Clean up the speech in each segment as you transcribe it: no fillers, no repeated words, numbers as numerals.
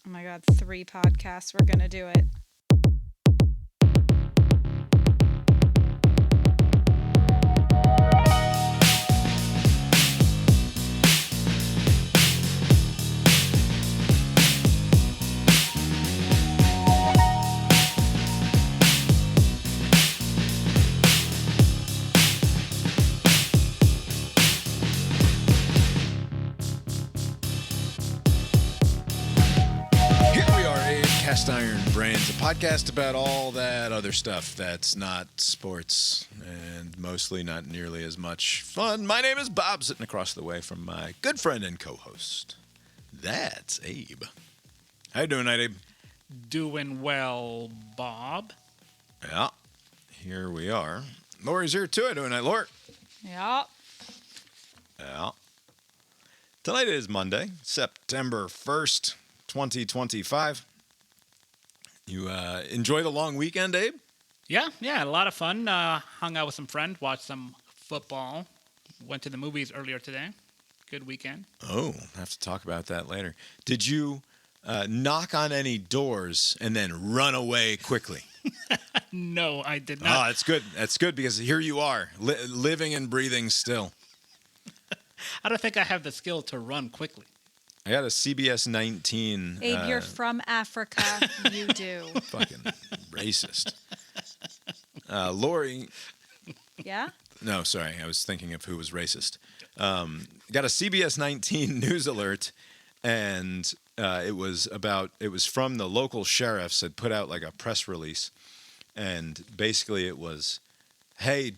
Oh my God, 3 podcasts. We're going to do it. Here we are, Abe Cast Iron Brains, a podcast about all that other stuff that's not sports and mostly not nearly as much fun. My name is Bob, sitting across the way from my good friend and co-host. That's Abe. How you doing tonight, Abe? Doing well, Bob. Yeah, here we are. Lori's here too. How you doing tonight, Lori? Yeah. Yeah. Tonight is Monday, September 1st, 2025. You enjoy the long weekend, Abe? Yeah, a lot of fun. Hung out with some friends, watched some football. Went to the movies earlier today. Good weekend. Oh, I have to talk about that later. Did you knock on any doors and then run away quickly? No, I did Oh, not. that's good. That's good because here you are, living and breathing still. I don't think I have the skill to run quickly. I got a CBS 19. Abe, you're from Africa. You do. Fucking racist. Lori. Yeah? No, sorry. I was thinking of who was racist. Got a CBS 19 news alert, and it was from the local sheriffs had put out like a press release, and basically it was, hey,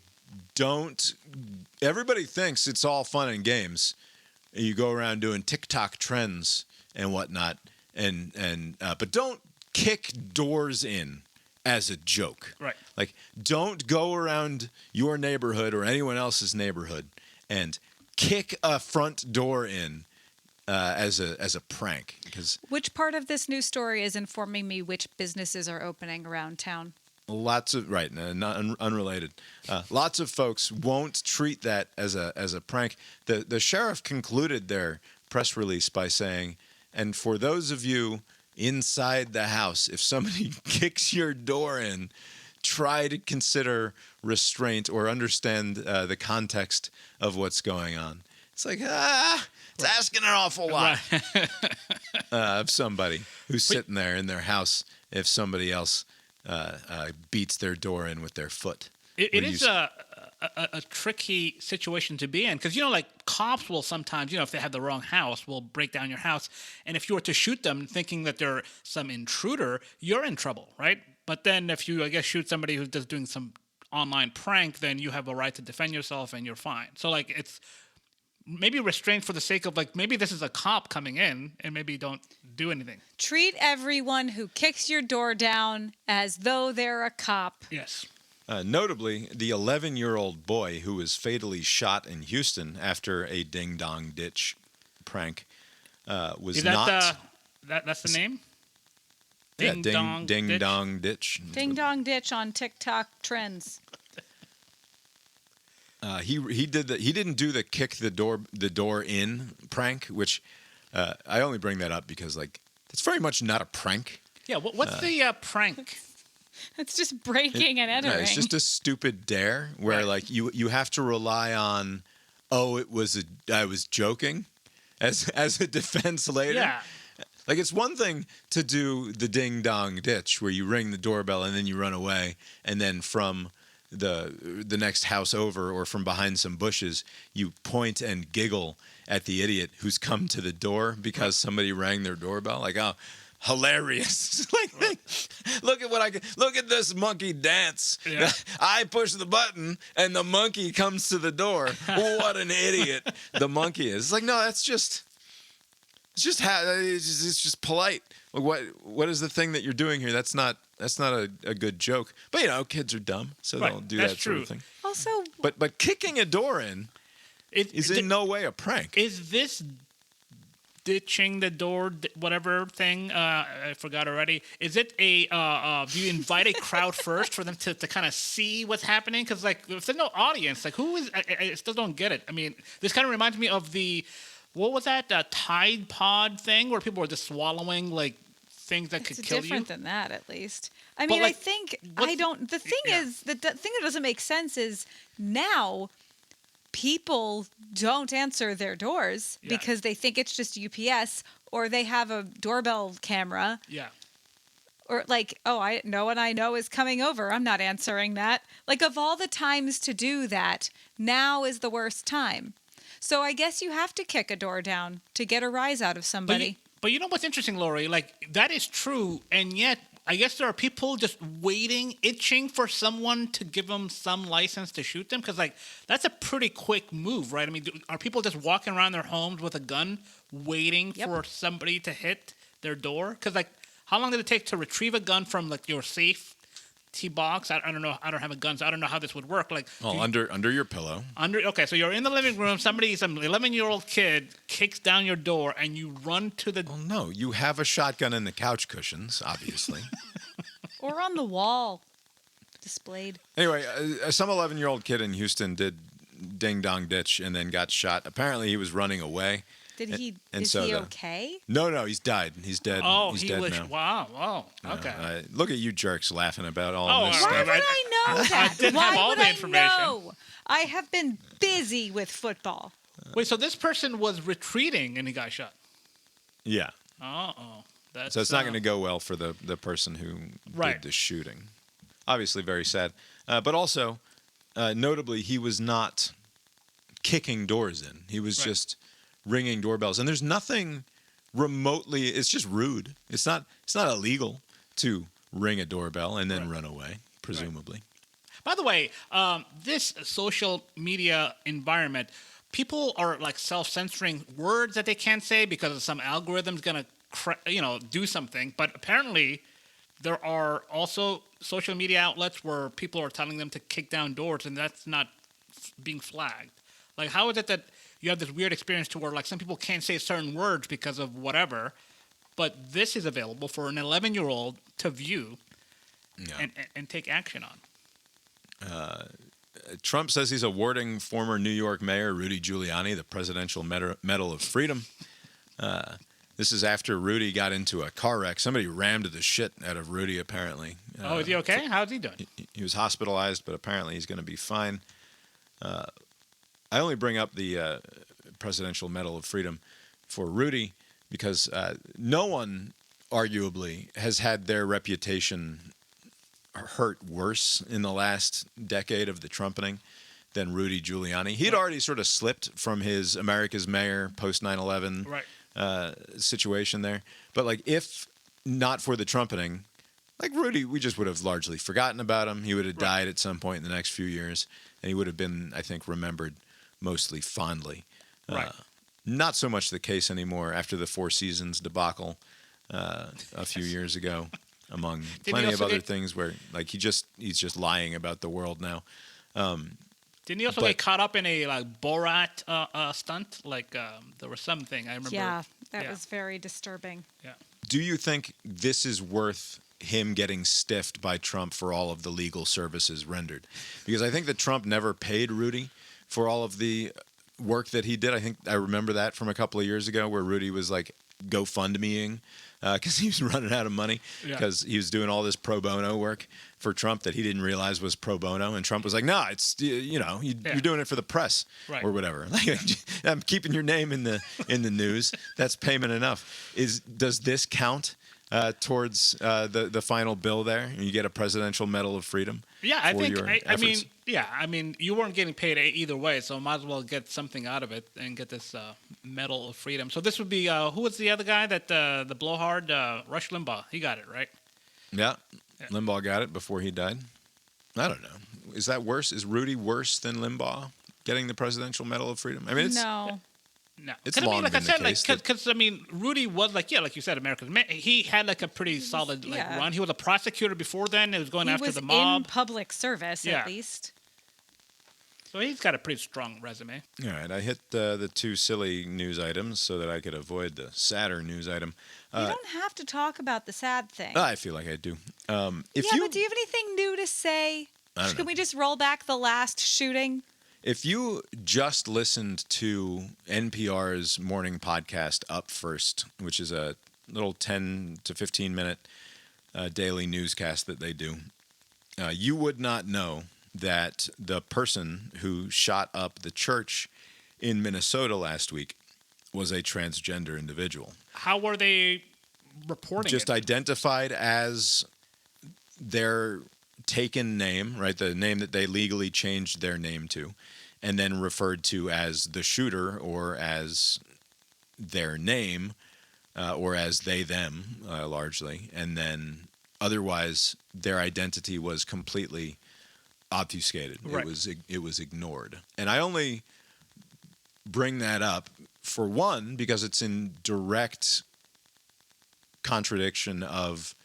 everybody thinks it's all fun and games. You go around doing TikTok trends and whatnot, but don't kick doors in as a joke. Right. Like, don't go around your neighborhood or anyone else's neighborhood and kick a front door in as a prank. Because Which part of this news story is informing me which businesses are opening around town? lots of unrelated. Lots of folks won't treat that as a prank. The sheriff concluded their press release by saying, "And for those of you inside the house, if somebody kicks your door in, try to consider restraint or understand the context of what's going on." It's like, it's asking an awful lot of somebody who's sitting there in their house if somebody else beats their door in with their foot. It is a tricky situation to be in because, like cops will sometimes, if they have the wrong house, will break down your house. And if you were to shoot them thinking that they're some intruder, you're in trouble, right? But then if you, I guess, shoot somebody who's just doing some online prank, then you have a right to defend yourself and you're fine. So, it's maybe restraint for the sake of, maybe this is a cop coming in and maybe don't do anything. Treat everyone who kicks your door down as though they're a cop. Yes. Notably, the 11-year-old boy who was fatally shot in Houston after a ding-dong ditch prank was Is that not... that's the name? Yeah, Ding-dong ditch? dong ditch. Ding dong ditch on TikTok trends. He didn't do the kick the door in prank, which I only bring that up because it's very much not a prank. Yeah, what's the prank? It's just breaking and entering. It's just a stupid dare where Right. you have to rely on, I was joking as a defense later. Yeah. It's one thing to do the ding dong ditch where you ring the doorbell and then you run away, and then from the next house over or from behind some bushes you point and giggle at the idiot who's come to the door because somebody rang their doorbell. Oh, hilarious. Look at this monkey dance. Yeah. I push the button and the monkey comes to the door. What an idiot the monkey is. No, it's just polite. What is the thing that you're doing here? That's not a good joke. But kids are dumb, so Right, they'll do that's that sort true. of thing. Also, But kicking a door in is in no way a prank. Is this ditching the door, whatever thing? I forgot already. Is it do you invite a crowd first for them to kind of see what's happening? Because if there's no audience, who is? I still don't get it. I mean, this kind of reminds me of what was that Tide Pod thing where people were just swallowing things that It's could kill you. different than that, at least. I But, mean, like, I think what's- I don't. The thing yeah. is, the thing that doesn't make sense is now people don't answer their doors Yeah. because they think it's just UPS or they have a doorbell camera Yeah. or like, oh, no one I know is coming over. I'm not answering that. Like, of all the times to do that, now is the worst time. So I guess you have to kick a door down to get a rise out of somebody. But you know what's interesting, Lori? Like, that is true, and yet I guess there are people just waiting, itching for someone to give them some license to shoot them, because like that's a pretty quick move, right? I mean, are people just walking around their homes with a gun, waiting Yep. for somebody to hit their door? Because like, how long did it take to retrieve a gun from like your safe box? I don't know. I don't have a gun, so I don't know how this would work. Like, Well, under your pillow. okay, so you're in the living room. Some 11-year-old kid kicks down your door, and you run to the. Well, no, you have a shotgun in the couch cushions, obviously. Or on the wall displayed. Anyway, some 11-year-old kid in Houston did ding dong ditch and then got shot. Apparently, he was running away. Did he? and Is so he the- okay? No, he's died. He's dead. Oh, he's he dead was. now. Wow. Oh, okay. Look at you jerks laughing about all Oh, this all Why stuff. would right. I know that? didn't Why have all would the I information. know? I have been busy with football. Wait, so this person was retreating and he got shot. Yeah. Uh-oh. That's So it's not going to go well for the person who Right. did the shooting. Obviously, very sad. But also, notably, he was not kicking doors in. He was Right. just ringing doorbells. And there's nothing remotely. It's just rude. It's not illegal to ring a doorbell and then run away, presumably. By the way, this social media environment, people are like self-censoring words that they can't say because some algorithm's gonna, do something. But apparently, there are also social media outlets where people are telling them to kick down doors, and that's not being flagged. Like, how is it that you have this weird experience to where like some people can't say certain words because of whatever, but this is available for an 11-year-old to view Yeah. and take action on? Trump says he's awarding former New York Mayor Rudy Giuliani the Presidential Medal of Freedom. This is after Rudy got into a car wreck. Somebody rammed the shit out of Rudy, apparently. Is he okay? How's he doing? He was hospitalized, but apparently he's going to be fine. I only bring up the Presidential Medal of Freedom for Rudy because no one, arguably, has had their reputation hurt worse in the last decade of the trumpeting than Rudy Giuliani. He'd already sort of slipped from his America's Mayor post 9/11 situation there. But like, if not for the trumpeting, like Rudy, we just would have largely forgotten about him. He would have died at some point in the next few years, and he would have been, I think, remembered mostly fondly. Not so much the case anymore after the Four Seasons debacle a few years ago, among plenty of other things where like he's just lying about the world now. Didn't he also get caught up in a like Borat stunt? Like there was something I remember. Yeah, that was very disturbing. Yeah. Do you think this is worth him getting stiffed by Trump for all of the legal services rendered? Because I think that Trump never paid Rudy for all of the work that he did. I think I remember that from a couple of years ago where Rudy was like GoFundMeing because he was running out of money because he was doing all this pro bono work for Trump that he didn't realize was pro bono. And Trump was like, no, it's, you're doing it for the press or whatever. Like, I'm keeping your name in the news. That's payment enough. Does this count towards the final bill there? You get a Presidential Medal of Freedom. Yeah, I think. efforts? I mean, you weren't getting paid either way, so might as well get something out of it and get this Medal of Freedom. So this would be who was the other guy that the blowhard Rush Limbaugh? He got it right. Yeah, Limbaugh got it before he died. I don't know. Is that worse? Is Rudy worse than Limbaugh getting the Presidential Medal of Freedom? I mean, it's No. No, It's 'Cause, I mean, long like I been the said, case because I mean, Rudy was like you said, America's man. He had like a pretty solid run. He was a prosecutor before then. He was going He after was the mob. in public service, Yeah. at least. So he's got a pretty strong resume. all right. I hit the two silly news items so that I could avoid the sadder news item. You don't have to talk about the sad thing. I feel like I do. but do you have anything new to say? I don't Can know. we just roll back the last shooting? If you just listened to NPR's morning podcast Up First, which is a little 10 to 15 minute daily newscast that they do, you would not know that the person who shot up the church in Minnesota last week was a transgender individual. How were they reporting Just it? identified as their taken name, right? The name that they legally changed their name to, and then referred to as the shooter or as their name or as they, them, largely. And then otherwise, their identity was completely obfuscated. Right. It was ignored. And I only bring that up, for one, because it's in direct contradiction of,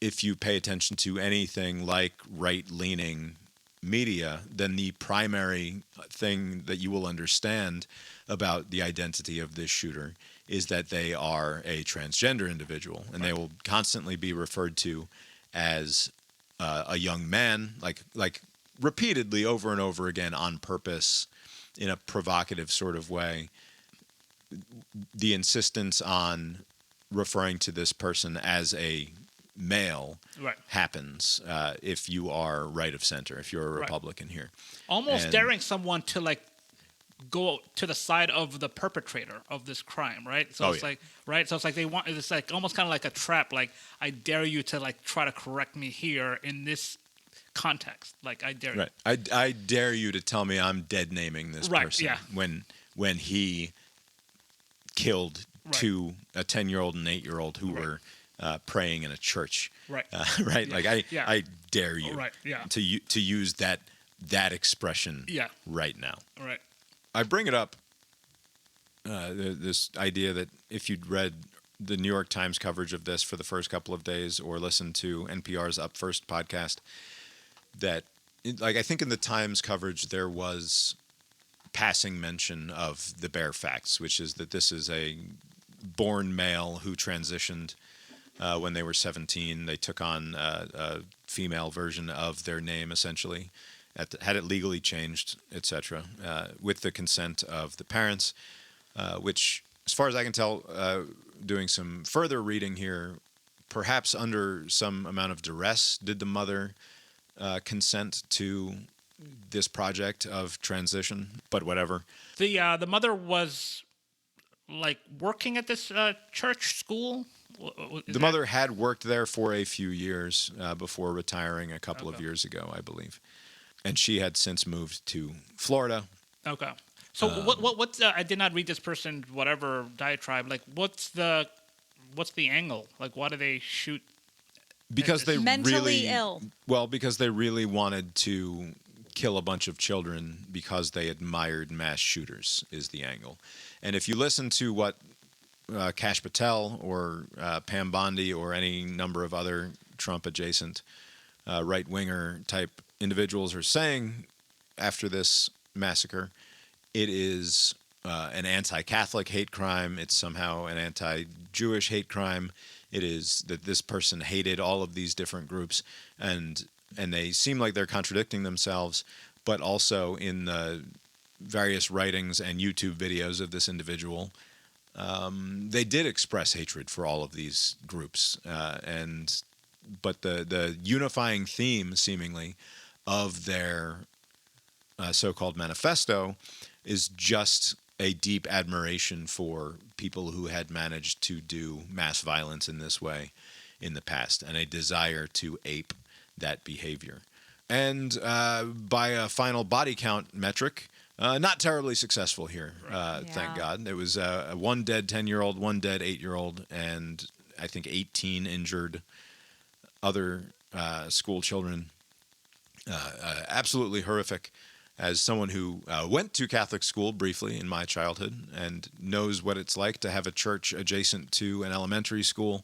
if you pay attention to anything like right-leaning media, then the primary thing that you will understand about the identity of this shooter is that they are a transgender individual, and they will constantly be referred to as a young man, like repeatedly over and over again on purpose, in a provocative sort of way. The insistence on referring to this person as a male happens if you are right of center, if you're a Republican here. Almost daring someone to like go to the side of the perpetrator of this crime, right? So it's like, right? So it's like it's like almost kind of like a trap. Like, I dare you to like try to correct me here in this context. Like, I dare you. I dare you to tell me I'm dead naming this person when he killed a 10-year-old and 8-year-old who were praying in a church. Right. Like, I dare you to use that expression right now. Right. I bring it up, this idea that if you'd read the New York Times coverage of this for the first couple of days or listened to NPR's Up First podcast, that, like, I think in the Times coverage there was passing mention of the bare facts, which is that this is a born male who transitioned when they were 17. They took on a female version of their name, essentially, had it legally changed, etc., with the consent of the parents, which, as far as I can tell, doing some further reading here, perhaps under some amount of duress, did the mother consent to this project of transition, but whatever. The mother was like working at this church school. The mother had worked there for a few years before retiring a couple of years ago, I believe, and she had since moved to Florida. Okay. So what's I did not read this person's whatever diatribe. Like, what's the angle? Like, why do they shoot? Because they mentally ill. Well, because they really wanted to kill a bunch of children because they admired mass shooters is the angle. And if you listen to what Kash Patel or Pam Bondi or any number of other Trump-adjacent right-winger type individuals are saying after this massacre, it is an anti-Catholic hate crime. It's somehow an anti-Jewish hate crime. It is that this person hated all of these different groups, and they seem like they're contradicting themselves, but also in the various writings and YouTube videos of this individual, they did express hatred for all of these groups. But the unifying theme, seemingly, of their so-called manifesto is just a deep admiration for people who had managed to do mass violence in this way in the past, and a desire to ape that behavior. And by a final body count metric, not terribly successful here, thank God. There was one dead 10-year-old, one dead 8-year-old, and I think 18 injured other school children. Absolutely horrific. As someone who went to Catholic school briefly in my childhood and knows what it's like to have a church adjacent to an elementary school,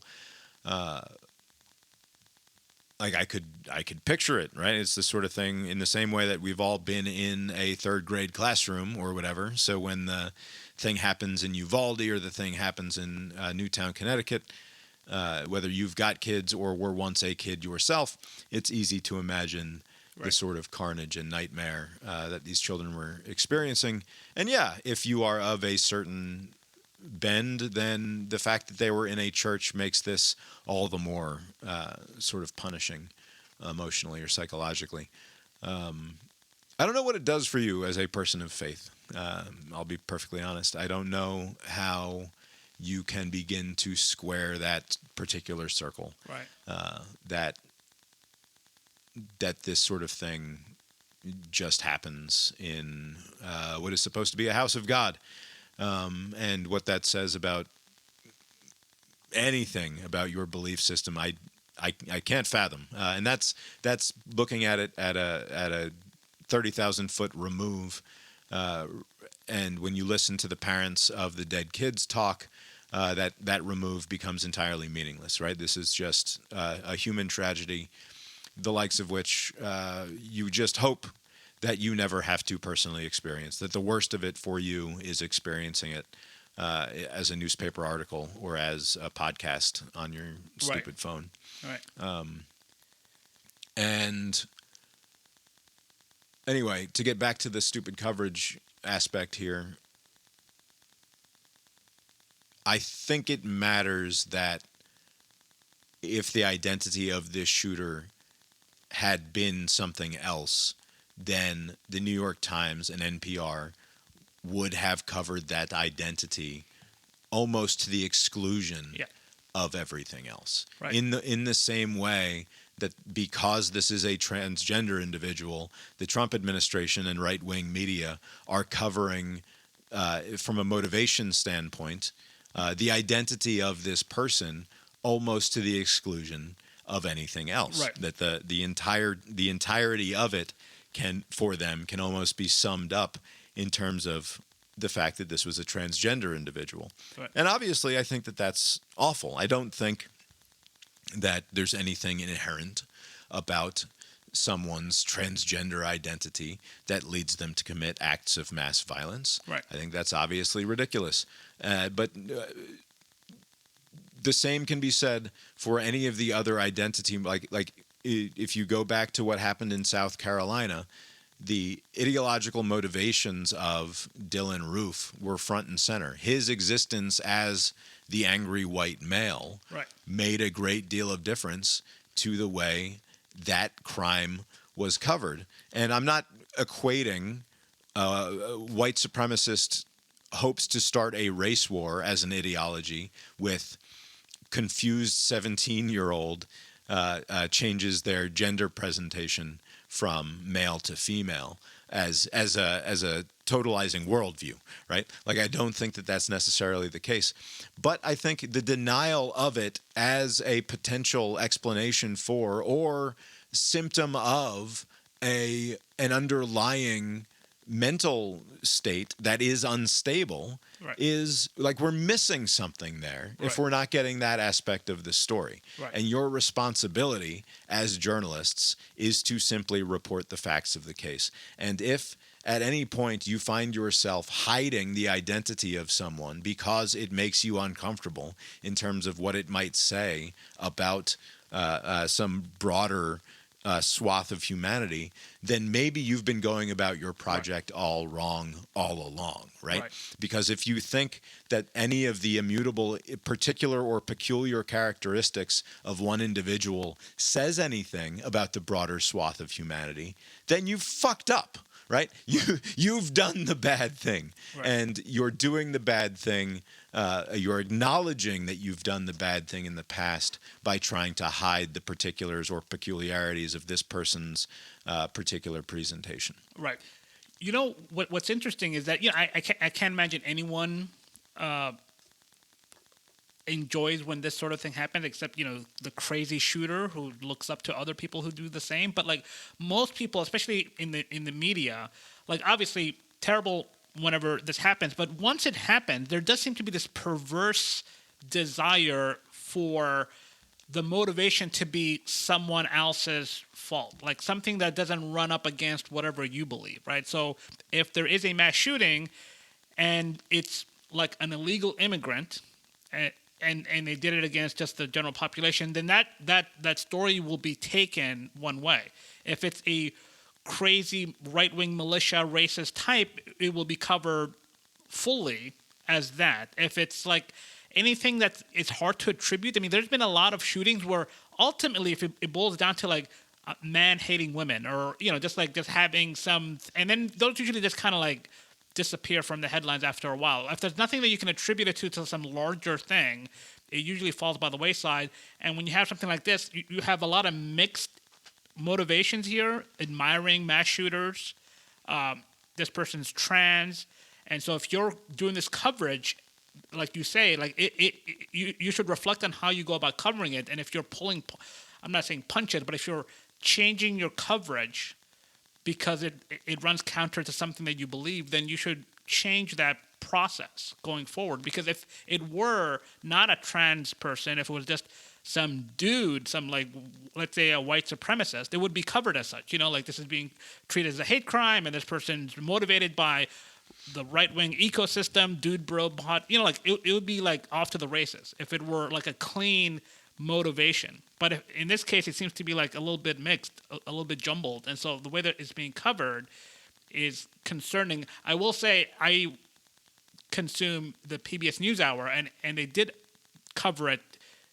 like I could picture it, right? It's the sort of thing in the same way that we've all been in a third grade classroom or whatever. So when the thing happens in Uvalde or the thing happens in Newtown, Connecticut, whether you've got kids or were once a kid yourself, it's easy to imagine the sort of carnage and nightmare that these children were experiencing. And yeah, if you are of a certain bend, then the fact that they were in a church makes this all the more sort of punishing emotionally or psychologically. I don't know what it does for you as a person of faith. I'll be perfectly honest. I don't know how you can begin to square that particular circle. Right. That this sort of thing just happens in what is supposed to be a house of God, and what that says about anything about your belief system. I can't fathom, and that's looking at it at a 30,000 foot remove. And when you listen to the parents of the dead kids talk, that remove becomes entirely meaningless, right? This is just a human tragedy, the likes of which you just hope that you never have to personally experience, that the worst of it for you is experiencing it as a newspaper article or as a podcast on your stupid phone. Right. And anyway, to get back to the stupid coverage aspect here, I think it matters that if the identity of this shooter had been something else, then the New York Times and NPR would have covered that identity almost to the exclusion of everything else. Right. In the same way that because this is a transgender individual, the Trump administration and right-wing media are covering, from a motivation standpoint, the identity of this person almost to the exclusion of anything else. Right. That the entirety of it can almost be summed up in terms of the fact that this was a transgender individual. Right. And obviously, I think that that's awful. I don't think that there's anything inherent about someone's transgender identity that leads them to commit acts of mass violence. Right. I think that's obviously ridiculous. But the same can be said for any of the other identity, like if you go back to what happened in South Carolina, the ideological motivations of Dylan Roof were front and center. His existence as the angry white male made a great deal of difference to the way that crime was covered. And I'm not equating white supremacist hopes to start a race war as an ideology with confused 17-year-old changes their gender presentation from male to female as a totalizing worldview, right? Like, I don't think that that's necessarily the case. But I think the denial of it as a potential explanation for or symptom of an underlying mental state that is unstable is like we're missing something there if we're not getting that aspect of the story. And your responsibility as journalists is to simply report the facts of the case. And if at any point you find yourself hiding the identity of someone because it makes you uncomfortable in terms of what it might say about some broader swath of humanity, then maybe you've been going about your project all wrong all along, right? Because if you think that any of the immutable, particular or peculiar characteristics of one individual says anything about the broader swath of humanity, then you've fucked up, right? You've done the bad thing, and you're doing the bad thing. You're acknowledging that you've done the bad thing in the past by trying to hide the particulars or peculiarities of this person's particular presentation. Right. You know, what's interesting is that, I can't imagine anyone enjoys when this sort of thing happens, except, the crazy shooter who looks up to other people who do the same. But, like, most people, especially in the media, like, obviously terrible whenever this happens, but once it happens, there does seem to be this perverse desire for the motivation to be someone else's fault, like something that doesn't run up against whatever you believe, right? So if there is a mass shooting and it's like an illegal immigrant and they did it against just the general population, then that story will be taken one way. If it's a crazy right-wing militia racist type, it will be covered fully as that. If it's like anything that it's hard to attribute, I mean, there's been a lot of shootings where ultimately, if it boils down to like man hating women, or just having some, and then those usually just kind of like disappear from the headlines after a while. If there's nothing that you can attribute it to some larger thing, it usually falls by the wayside. And when you have something like this, you have a lot of mixed motivations here, admiring mass shooters. This person's trans, and so if you're doing this coverage, like you say, like you should reflect on how you go about covering it. And if you're pulling, I'm not saying punch it, but if you're changing your coverage because it runs counter to something that you believe, then you should change that process going forward. Because if it were not a trans person, if it was just some dude, some like, let's say a white supremacist, it would be covered as such. Like this is being treated as a hate crime, and this person's motivated by the right-wing ecosystem, dude, bro, bot. Like it would be like off to the races if it were like a clean motivation. But in this case, it seems to be like a little bit mixed, a little bit jumbled, and so the way that it's being covered is concerning. I will say I consume the PBS NewsHour, and they did cover it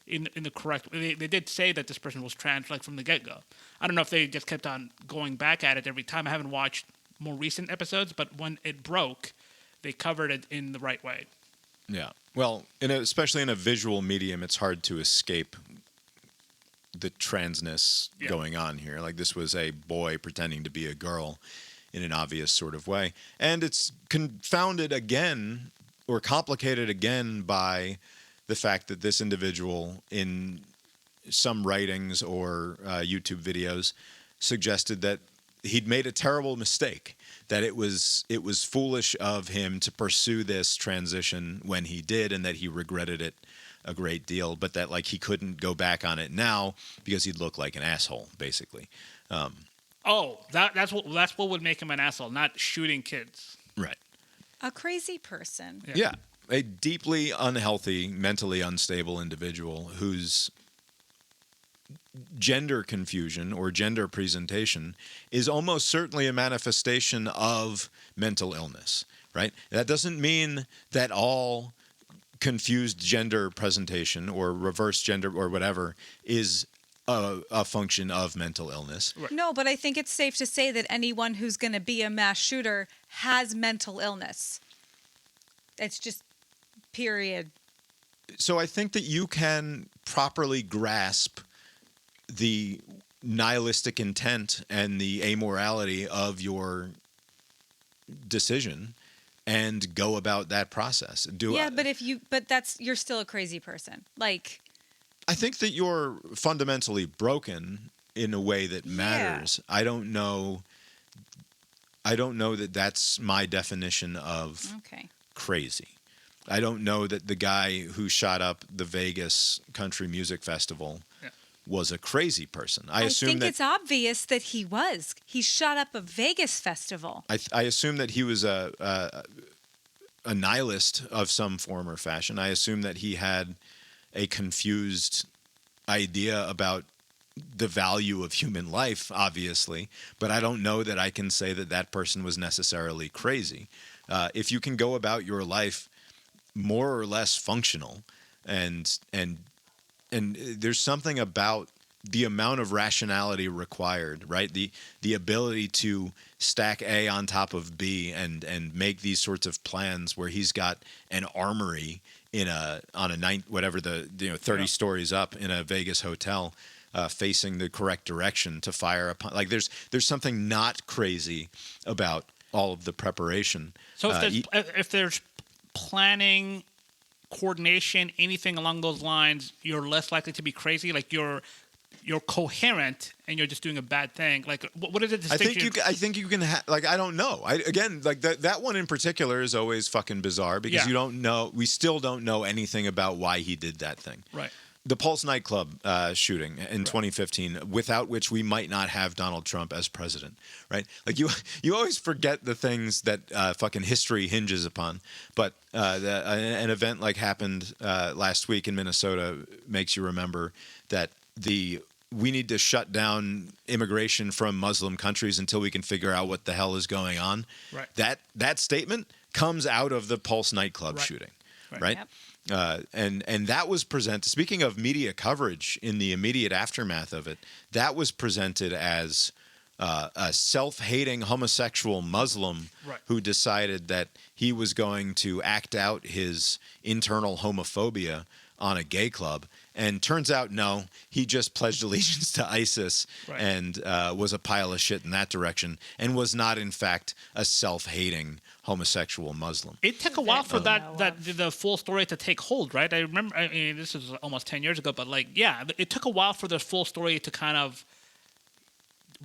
in the correct. They did say that this person was trans, like from the get-go. I don't know if they just kept on going back at it every time. I haven't watched more recent episodes, but when it broke, they covered it in the right way. Yeah. Well, especially in a visual medium, it's hard to escape the transness going on here. Like this was a boy pretending to be a girl in an obvious sort of way. And it's confounded again, or complicated again, by the fact that this individual in some writings or YouTube videos suggested that he'd made a terrible mistake, that it was foolish of him to pursue this transition when he did, and that he regretted it a great deal, but that like he couldn't go back on it now because he'd look like an asshole, basically. That's what would make him an asshole, not shooting kids. Right. A crazy person. Yeah. A deeply unhealthy, mentally unstable individual whose gender confusion or gender presentation is almost certainly a manifestation of mental illness, right? That doesn't mean that all confused gender presentation or reverse gender or whatever is a function of mental illness. Right. No, but I think it's safe to say that anyone who's going to be a mass shooter has mental illness. It's just period. So I think that you can properly grasp the nihilistic intent and the amorality of your decision and go about that process. But you're still a crazy person. Like, I think that you're fundamentally broken in a way that matters. I don't know that that's my definition of crazy. I don't know that the guy who shot up the Vegas Country Music Festival was a crazy person. I think it's obvious that he was. He shot up a Vegas festival. I assume that he was a nihilist of some form or fashion. I assume that he had a confused idea about the value of human life, obviously, but I don't know that I can say that that person was necessarily crazy. If you can go about your life more or less functional, and there's something about the amount of rationality required, right? The ability to stack A on top of B and make these sorts of plans where he's got an armory on a 30 stories up in a Vegas hotel, facing the correct direction to fire upon. Like there's something not crazy about all of the preparation. So if there's planning, coordination, anything along those lines, you're less likely to be crazy. Like you're coherent and you're just doing a bad thing. Like what is the distinction? I think you can like, I don't know. That one in particular is always fucking bizarre because you don't know. We still don't know anything about why he did that thing. Right. The Pulse nightclub shooting in 2015, without which we might not have Donald Trump as president, right? Like you always forget the things that fucking history hinges upon. But an event like happened last week in Minnesota makes you remember that we need to shut down immigration from Muslim countries until we can figure out what the hell is going on. Right. That statement comes out of the Pulse nightclub Right. shooting, Right. right? Yep. And that was presented. Speaking of media coverage in the immediate aftermath of it, that was presented as a self-hating homosexual Muslim Right. who decided that he was going to act out his internal homophobia on a gay club. And turns out, no, he just pledged allegiance to ISIS Right. and was a pile of shit in that direction and was not, in fact, a self-hating homosexual Muslim. It took a while for That we know that of. the full story to take hold, right? I remember. I mean, this is almost 10 years ago, but like, yeah, it took a while for the full story to kind of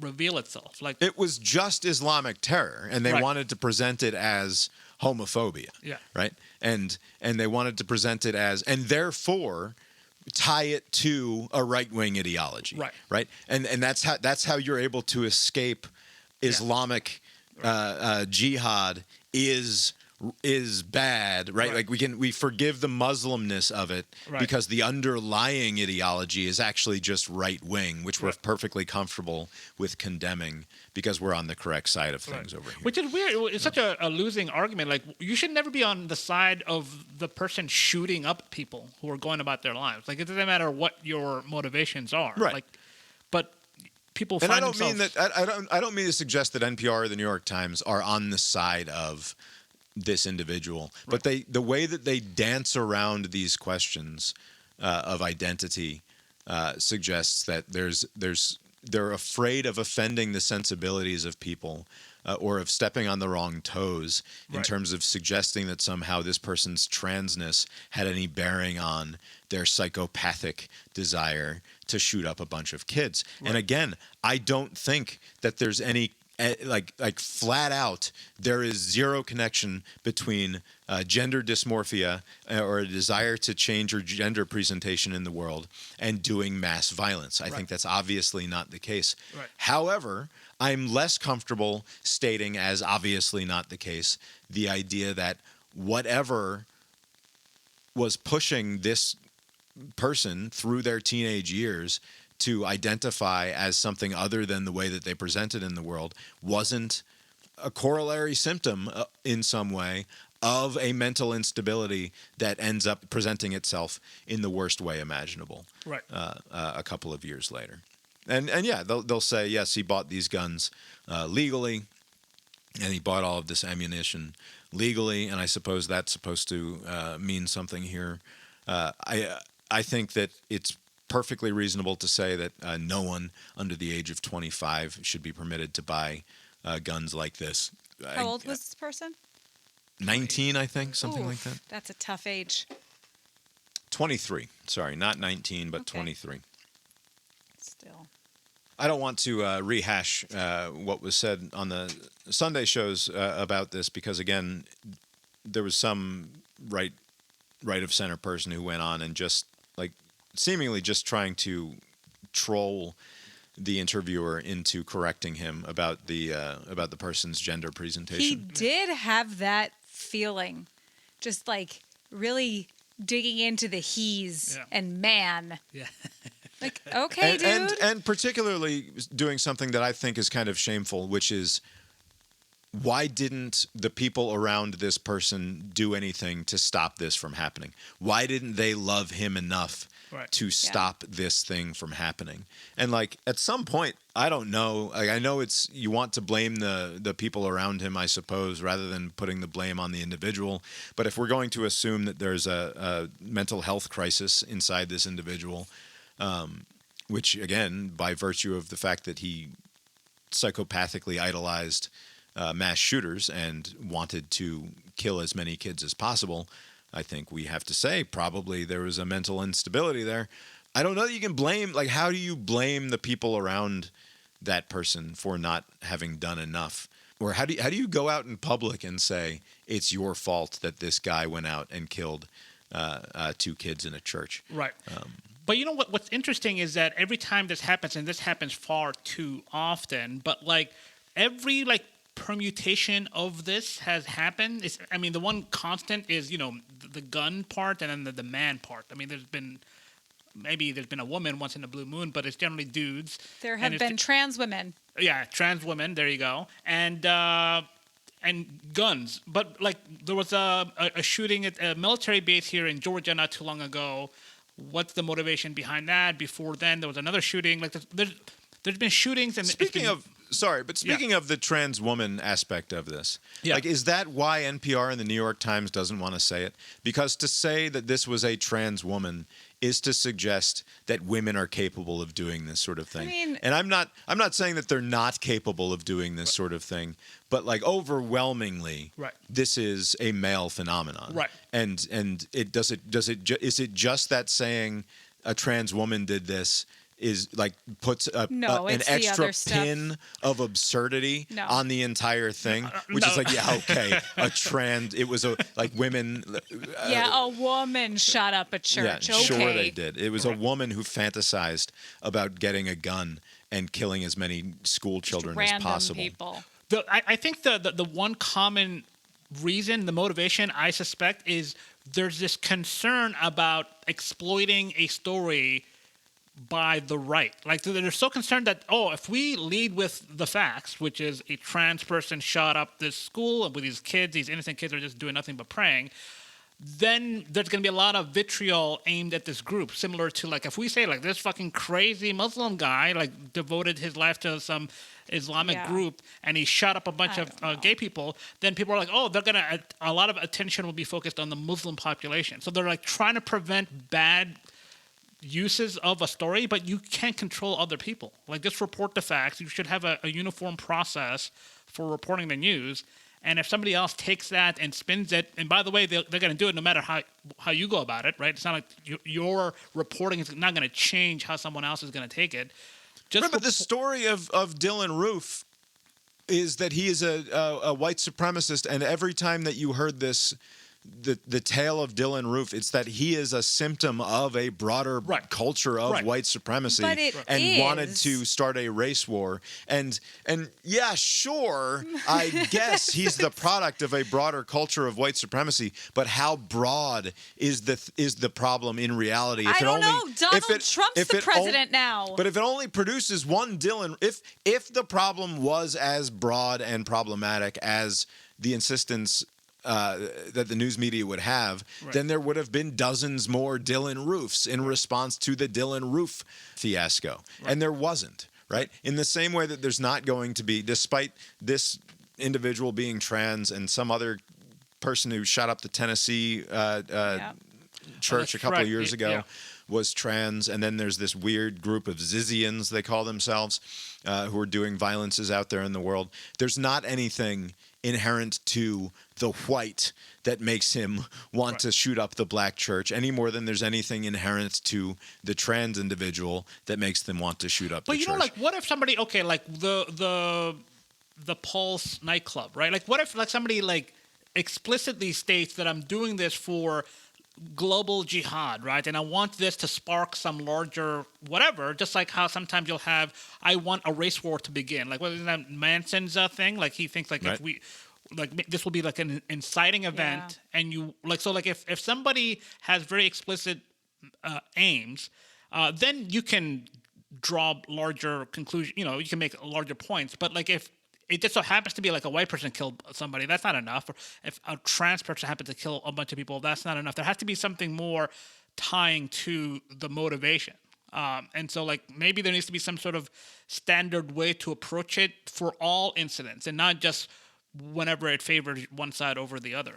reveal itself. Like, It was just Islamic terror, and they Right. wanted to present it as homophobia. Yeah. Right. And they wanted to present it as, and therefore tie it to a right-wing ideology. Right. Right. And that's how you're able to escape Islamic jihad is bad, right? Right. Like we forgive the Muslimness of it Right. because the underlying ideology is actually just right wing, which we're Right. perfectly comfortable with condemning because we're on the correct side of things over here. which is weird. It's such a losing argument. Like, you should never be on the side of the person shooting up people who are going about their lives. Like, it doesn't matter what your motivations are. Right. Like, but people And find I don't mean themselves. that I don't mean to suggest that NPR or the New York Times are on the side of this individual, but the way that they dance around these questions of identity suggests that they're afraid of offending the sensibilities of people or of stepping on the wrong toes in Right. terms of suggesting that somehow this person's transness had any bearing on their psychopathic desire to shoot up a bunch of kids. And again, I don't think that there's any like flat out, there is zero connection between gender dysmorphia or a desire to change your gender presentation in the world and doing mass violence. I think that's obviously not the case. Right. However, I'm less comfortable stating as obviously not the case the idea that whatever was pushing this person through their teenage years to identify as something other than the way that they presented in the world wasn't a corollary symptom in some way of a mental instability that ends up presenting itself in the worst way imaginable Right. a couple of years later. And yeah, they'll say, yes, he bought these guns legally, and he bought all of this ammunition legally, and I suppose that's supposed to mean something here. I think that it's perfectly reasonable to say that no one under the age of 25 should be permitted to buy guns like this. How old was this person? 19, I think, something like Oof, that. That's a tough age. 23. Sorry, not 19, but Okay. 23. Still. I don't want to rehash what was said on the Sunday shows about this because, again, there was some right of center person who went on and just like seemingly just trying to troll the interviewer into correcting him about the person's gender He presentation. did have that feeling, just like really digging into the he's Yeah. and man. Yeah. Like, okay, dude. And particularly doing something that I think is kind of shameful, which is why didn't the people around this person do anything to stop this from happening? Why didn't they love him enough Right. to stop this thing from happening? And like at some point, I don't know. Like I know it's you want to blame the people around him, I suppose, rather than putting the blame on the individual. But if we're going to assume that there's a mental health crisis inside this individual, which again, by virtue of the fact that he psychopathically idolized mass shooters and wanted to kill as many kids as possible, I think we have to say probably there was a mental instability there. I don't know that you can blame, like, how do you blame the people around that person for not having done enough? Or how do you go out in public and say it's your fault that this guy went out and killed 2 kids in a church? Right. But you know what's interesting is that every time this happens, and this happens far too often, but like every like permutation of this has happened. I mean, the one constant is, you know, the gun part and then the man part. I mean, there's been a woman once in a blue moon, but it's generally dudes. There And have it's- been trans women. Yeah, trans women. There you go. And and guns. But like there was a shooting at a military base here in Georgia not too long ago. What's the motivation behind that? Before then, there was another shooting. Like there's been shootings. And Speaking of the trans woman aspect of this, Yeah. like, is that why NPR and the New York Times doesn't want to say it? Because to say that this was a trans woman is to suggest that women are capable of doing this sort of thing. I mean, and I'm not saying that they're not capable of doing this sort of thing, but like overwhelmingly, Right. this is a male phenomenon. Right. And is it just that saying a trans woman did this is like puts an it's the extra other stuff. pin of absurdity No. on the entire thing, which is like, yeah, okay, it was like women. a woman shot up a church. Yeah, okay. sure they did. It was a woman who fantasized about getting a gun and killing as many school children as Random possible. people. I think the one common reason, the motivation, I suspect, is there's this concern about exploiting a story by the right. Like they're so concerned that, if we lead with the facts, which is a trans person shot up this school with these kids, these innocent kids are just doing nothing but praying, then there's going to be a lot of vitriol aimed at this group, similar to like if we say like this fucking crazy Muslim guy like devoted his life to some Islamic group and he shot up a bunch of gay people, then people are like, a lot of attention will be focused on the Muslim population. So they're like trying to prevent bad uses of a story, but you can't control other people. Like, just report the facts. You should have a uniform process for reporting the news. And if somebody else takes that and spins it, and by the way, they're going to do it no matter how you go about it, right? It's not like your reporting is not going to change how someone else is going to take it. Remember, the story of Dylan Roof is that he is a white supremacist, and every time that you heard this, the tale of Dylan Roof, it's that he is a symptom of a broader culture of white supremacy and wanted to start a race war. And yeah, sure, I guess he's the product of a broader culture of white supremacy, but how broad is the problem in reality? I don't know. Donald Trump's the president now. But if it only produces one Dylan, if the problem was as broad and problematic as the insistence that the news media would have, then there would have been dozens more Dylan Roofs in response to the Dylan Roof fiasco. And there wasn't, right? In the same way that there's not going to be, despite this individual being trans and some other person who shot up the Tennessee church a couple of years ago was trans, and then there's this weird group of Zizians, they call themselves, who are doing violences out there in the world. There's not anything inherent to the white that makes him want to shoot up the black church any more than there's anything inherent to the trans individual that makes them want to shoot up the church. But you know, like, what if somebody, like the Pulse nightclub, right? Like, what if like somebody like explicitly states that I'm doing this for global jihad, right? And I want this to spark some larger whatever, just like how sometimes you'll have, I want a race war to begin. Like, what is that Manson's thing? Like, he thinks like if we, like, this will be like an inciting event, and you like, so like if somebody has very explicit aims, then you can draw larger conclusion. You know, you can make larger points. But like if it just so happens to be like a white person killed somebody, that's not enough. Or if a trans person happens to kill a bunch of people, that's not enough. There has to be something more tying to the motivation. And so, like, maybe there needs to be some sort of standard way to approach it for all incidents and not just whenever it favors one side over the other.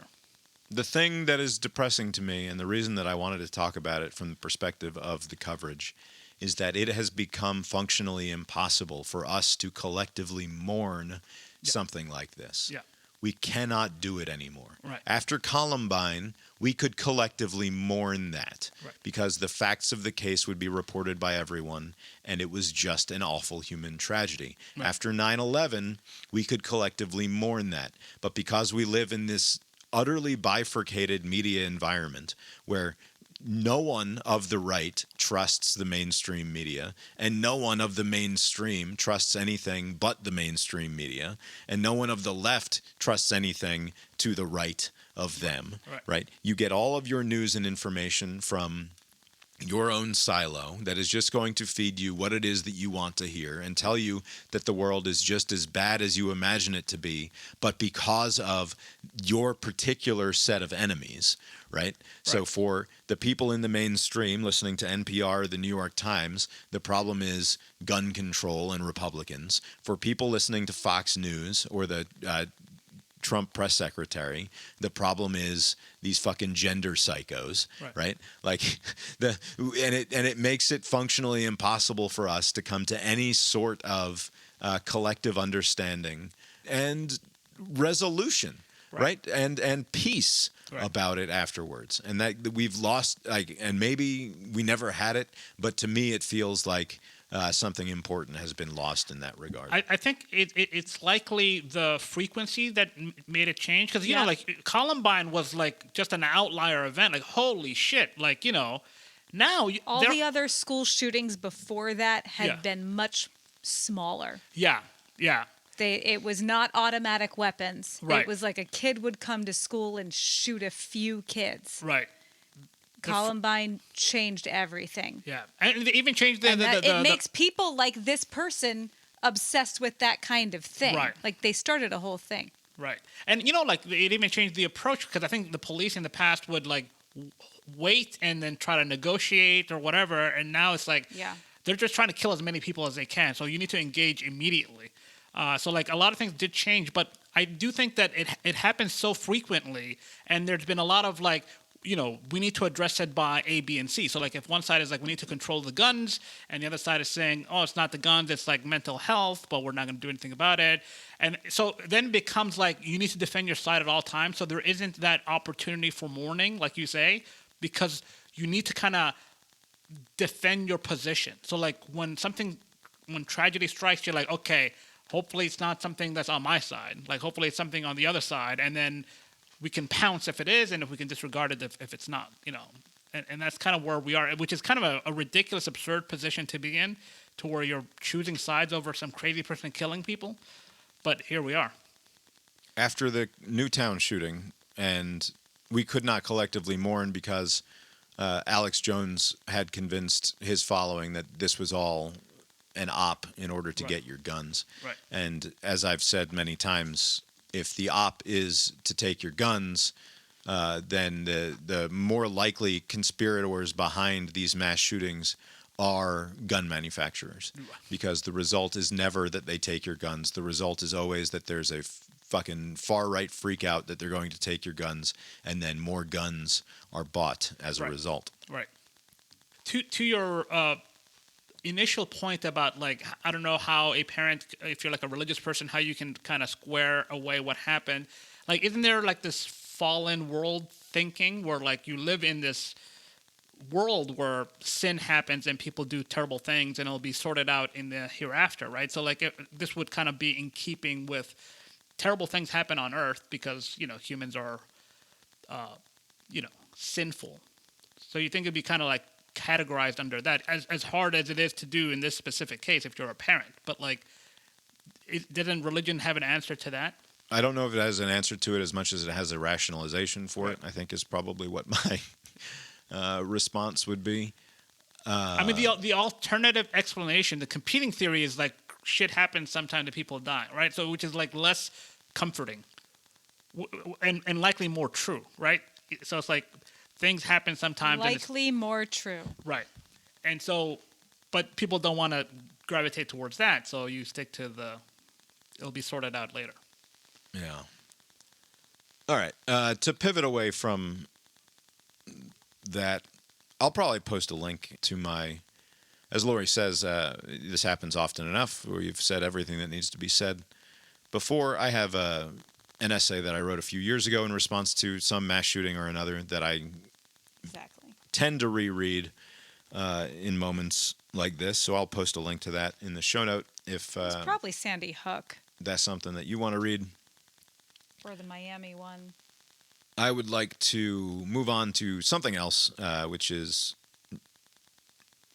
The thing that is depressing to me, and the reason that I wanted to talk about it from the perspective of the coverage, is that it has become functionally impossible for us to collectively mourn something like this. Yeah. We cannot do it anymore. Right. After Columbine, we could collectively mourn that because the facts of the case would be reported by everyone, and it was just an awful human tragedy. Right. After 9/11, we could collectively mourn that. But because we live in this utterly bifurcated media environment where no one of the right trusts the mainstream media, and no one of the mainstream trusts anything but the mainstream media, and no one of the left trusts anything to the right of them, right? You get all of your news and information from your own silo that is just going to feed you what it is that you want to hear and tell you that the world is just as bad as you imagine it to be, but because of your particular set of enemies, right? So for the people in the mainstream listening to NPR or the New York Times, the problem is gun control and Republicans. For people listening to Fox News or the Trump press secretary, the problem is these fucking gender psychos, right? Like it makes it functionally impossible for us to come to any sort of collective understanding and resolution, right? And peace about it afterwards. And that we've lost, like, and maybe we never had it, but to me it feels like something important has been lost in that regard. I think it's likely the frequency that made it change. Because, you know, like Columbine was like just an outlier event. Like, holy shit. Like, you know, now... All the other school shootings before that had been much smaller. Yeah, yeah. It was not automatic weapons. Right. It was like a kid would come to school and shoot a few kids. Right. Columbine changed everything. Yeah, and they even changed it makes people like this person obsessed with that kind of thing. Right. Like they started a whole thing. Right. And, you know, like it even changed the approach, because I think the police in the past would like wait and then try to negotiate or whatever. And now it's like they're just trying to kill as many people as they can. So you need to engage immediately. So like a lot of things did change, but I do think that it happens so frequently, and there's been a lot of like, you know, we need to address it by A, B, and C. So, like, if one side is like, we need to control the guns, and the other side is saying, oh, it's not the guns, it's like mental health, but we're not going to do anything about it. And so then it becomes like you need to defend your side at all times. So there isn't that opportunity for mourning, like you say, because you need to kind of defend your position. So, like, when tragedy strikes, you're like, okay, hopefully it's not something that's on my side. Like, hopefully it's something on the other side. And then we can pounce if it is, and if we can disregard it if it's not, you know. And that's kind of where we are, which is kind of a ridiculous, absurd position to be in, to where you're choosing sides over some crazy person killing people. But here we are. After the Newtown shooting, and we could not collectively mourn because Alex Jones had convinced his following that this was all an op in order to get your guns. Right. And as I've said many times, if the op is to take your guns, then the more likely conspirators behind these mass shootings are gun manufacturers, because the result is never that they take your guns. The result is always that there's a fucking far-right freak out that they're going to take your guns, and then more guns are bought as a result. Right. To your initial point about, like, I don't know how a parent, if you're like a religious person, how you can kind of square away what happened. Like, isn't there like this fallen world thinking where like you live in this world where sin happens and people do terrible things, and it'll be sorted out in the hereafter, right? So like this would kind of be in keeping with terrible things happen on earth because, you know, humans are, you know, sinful. So you think it'd be kind of like categorized under that, as hard as it is to do in this specific case if you're a parent. But like, doesn't religion have an answer to that? I don't know if it has an answer to it as much as it has a rationalization for it, I think is probably what my response would be. I mean, the alternative explanation, the competing theory is like shit happens sometime to people die, right? So which is like less comforting and likely more true, right? So it's like things happen sometimes. Likely more true. Right. And so, but people don't want to gravitate towards that, so you stick to it'll be sorted out later. Yeah. All right. To pivot away from that, I'll probably post a link to my, as Lori says, this happens often enough where you've said everything that needs to be said. Before, I have an essay that I wrote a few years ago in response to some mass shooting or another that I tend to reread in moments like this. So I'll post a link to that in the show note if it's probably Sandy Hook. That's something that you want to read. Or the Miami one. I would like to move on to something else, which is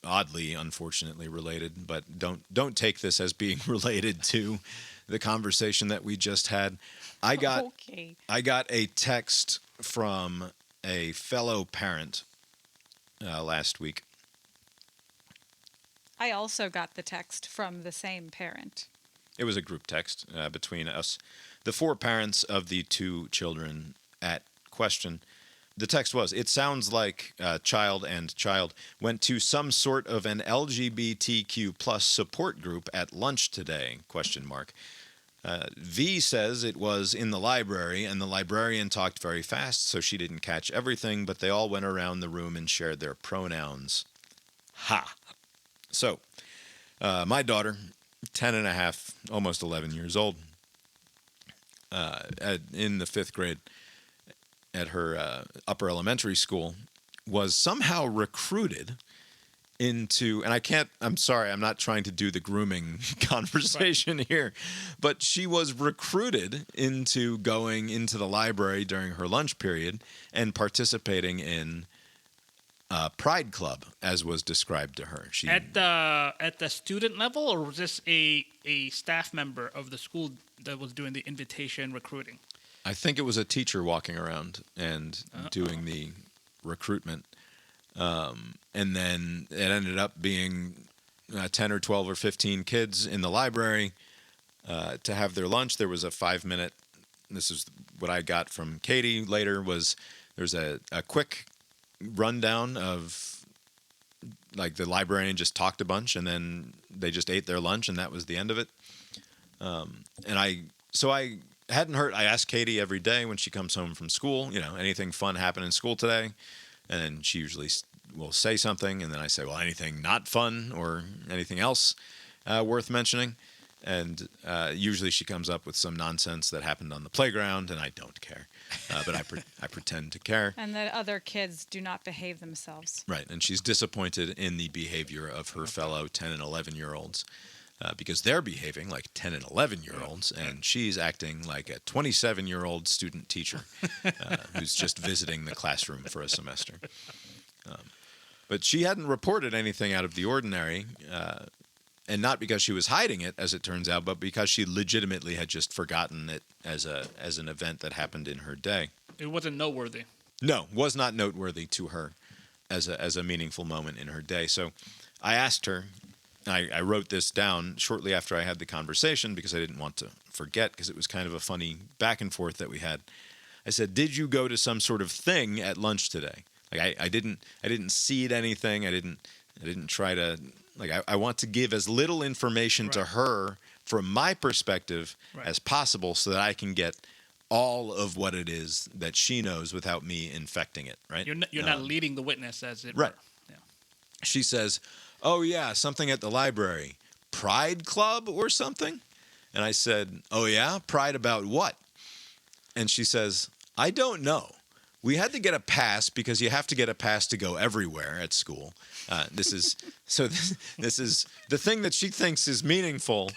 oddly, unfortunately related, but don't take this as being related to the conversation that we just had. I got a text from a fellow parent last week, I also got the text from the same parent. It was a group text between us, the four parents of the two children at question. The text was, "It sounds like child and child went to some sort of an LGBTQ plus support group at lunch today, question mark. V says it was in the library, and the librarian talked very fast, so she didn't catch everything, but they all went around the room and shared their pronouns." Ha! So, my daughter, 10 and a half, almost 11 years old, in the fifth grade at her upper elementary school, was somehow recruited into, and I'm sorry, I'm not trying to do the grooming conversation here, but she was recruited into going into the library during her lunch period and participating in Pride Club, as was described to her. She At the student level, or was this a staff member of the school that was doing the invitation recruiting? I think it was a teacher walking around and doing the recruitment. And then it ended up being 10 or 12 or 15 kids in the library to have their lunch. There was a 5-minute, this is what I got from Katie later, was there's a quick rundown of, like, the librarian just talked a bunch and then they just ate their lunch and that was the end of it. And I hadn't heard, I ask Katie every day when she comes home from school, anything fun happened in school today? And then she usually will say something, and then I say, well, anything not fun or anything else worth mentioning? And usually she comes up with some nonsense that happened on the playground, and I don't care. But I pretend to care. And the other kids do not behave themselves. Right, and she's disappointed in the behavior of her fellow 10 and 11-year-olds. Because they're behaving like 10 and 11-year-olds, and she's acting like a 27-year-old student teacher who's just visiting the classroom for a semester. But she hadn't reported anything out of the ordinary, and not because she was hiding it, as it turns out, but because she legitimately had just forgotten it as an event that happened in her day. It wasn't noteworthy. No, was not noteworthy to her as a meaningful moment in her day. So I asked her, I wrote this down shortly after I had the conversation because I didn't want to forget, because it was kind of a funny back and forth that we had. I said, "Did you go to some sort of thing at lunch today?" Like I didn't seed anything. I didn't try to, like, I want to give as little information to her from my perspective as possible so that I can get all of what it is that she knows without me infecting it, right? You're not leading the witness as it right. were. Yeah. She says, "Oh, yeah, something at the library. Pride Club or something?" And I said, "Oh, yeah? Pride about what?" And she says, "I don't know. We had to get a pass because you have to get a pass to go everywhere at school." This is the thing that she thinks is meaningful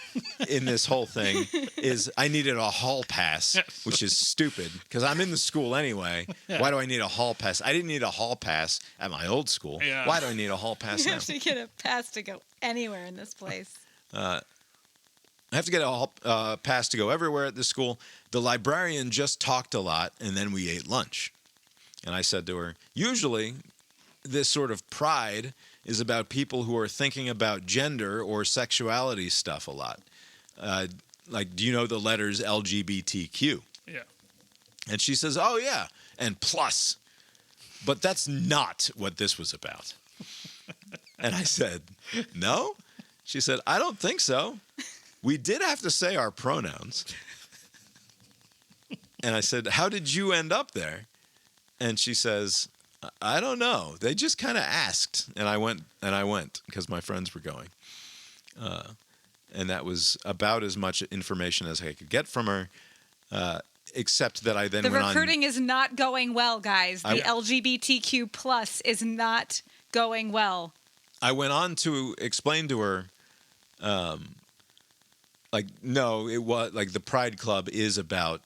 in this whole thing is I needed a hall pass, which is stupid because I'm in the school anyway. Yeah. Why do I need a hall pass? I didn't need a hall pass at my old school. Yeah. Why do I need a hall pass now? You have to get a pass to go anywhere in this place. I have to get a pass to go everywhere at this school. The librarian just talked a lot, and then we ate lunch. And I said to her, usually this sort of pride is about people who are thinking about gender or sexuality stuff a lot. Like, do you know the letters LGBTQ? Yeah. And she says, "Oh, yeah, and plus." But that's not what this was about. And I said, "No?" She said, "I don't think so. We did have to say our pronouns." And I said, "How did you end up there?" And she says, "I don't know. They just kind of asked." And I went because my friends were going. And that was about as much information as I could get from her, except that I then went on. The recruiting is not going well, guys. The LGBTQ plus is not going well. I went on to explain to her, like, no, it was like the Pride Club is about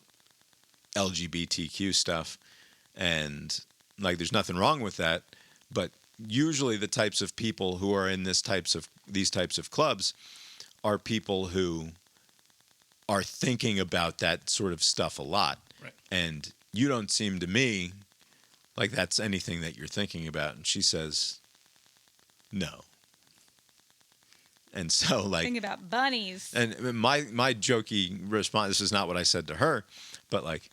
LGBTQ stuff. And like, there's nothing wrong with that, but usually the types of people who are in these types of clubs are people who are thinking about that sort of stuff a lot. Right. And you don't seem to me like that's anything that you're thinking about. And she says, "No." And so like Think about bunnies. and my jokey response, this is not what I said to her, but like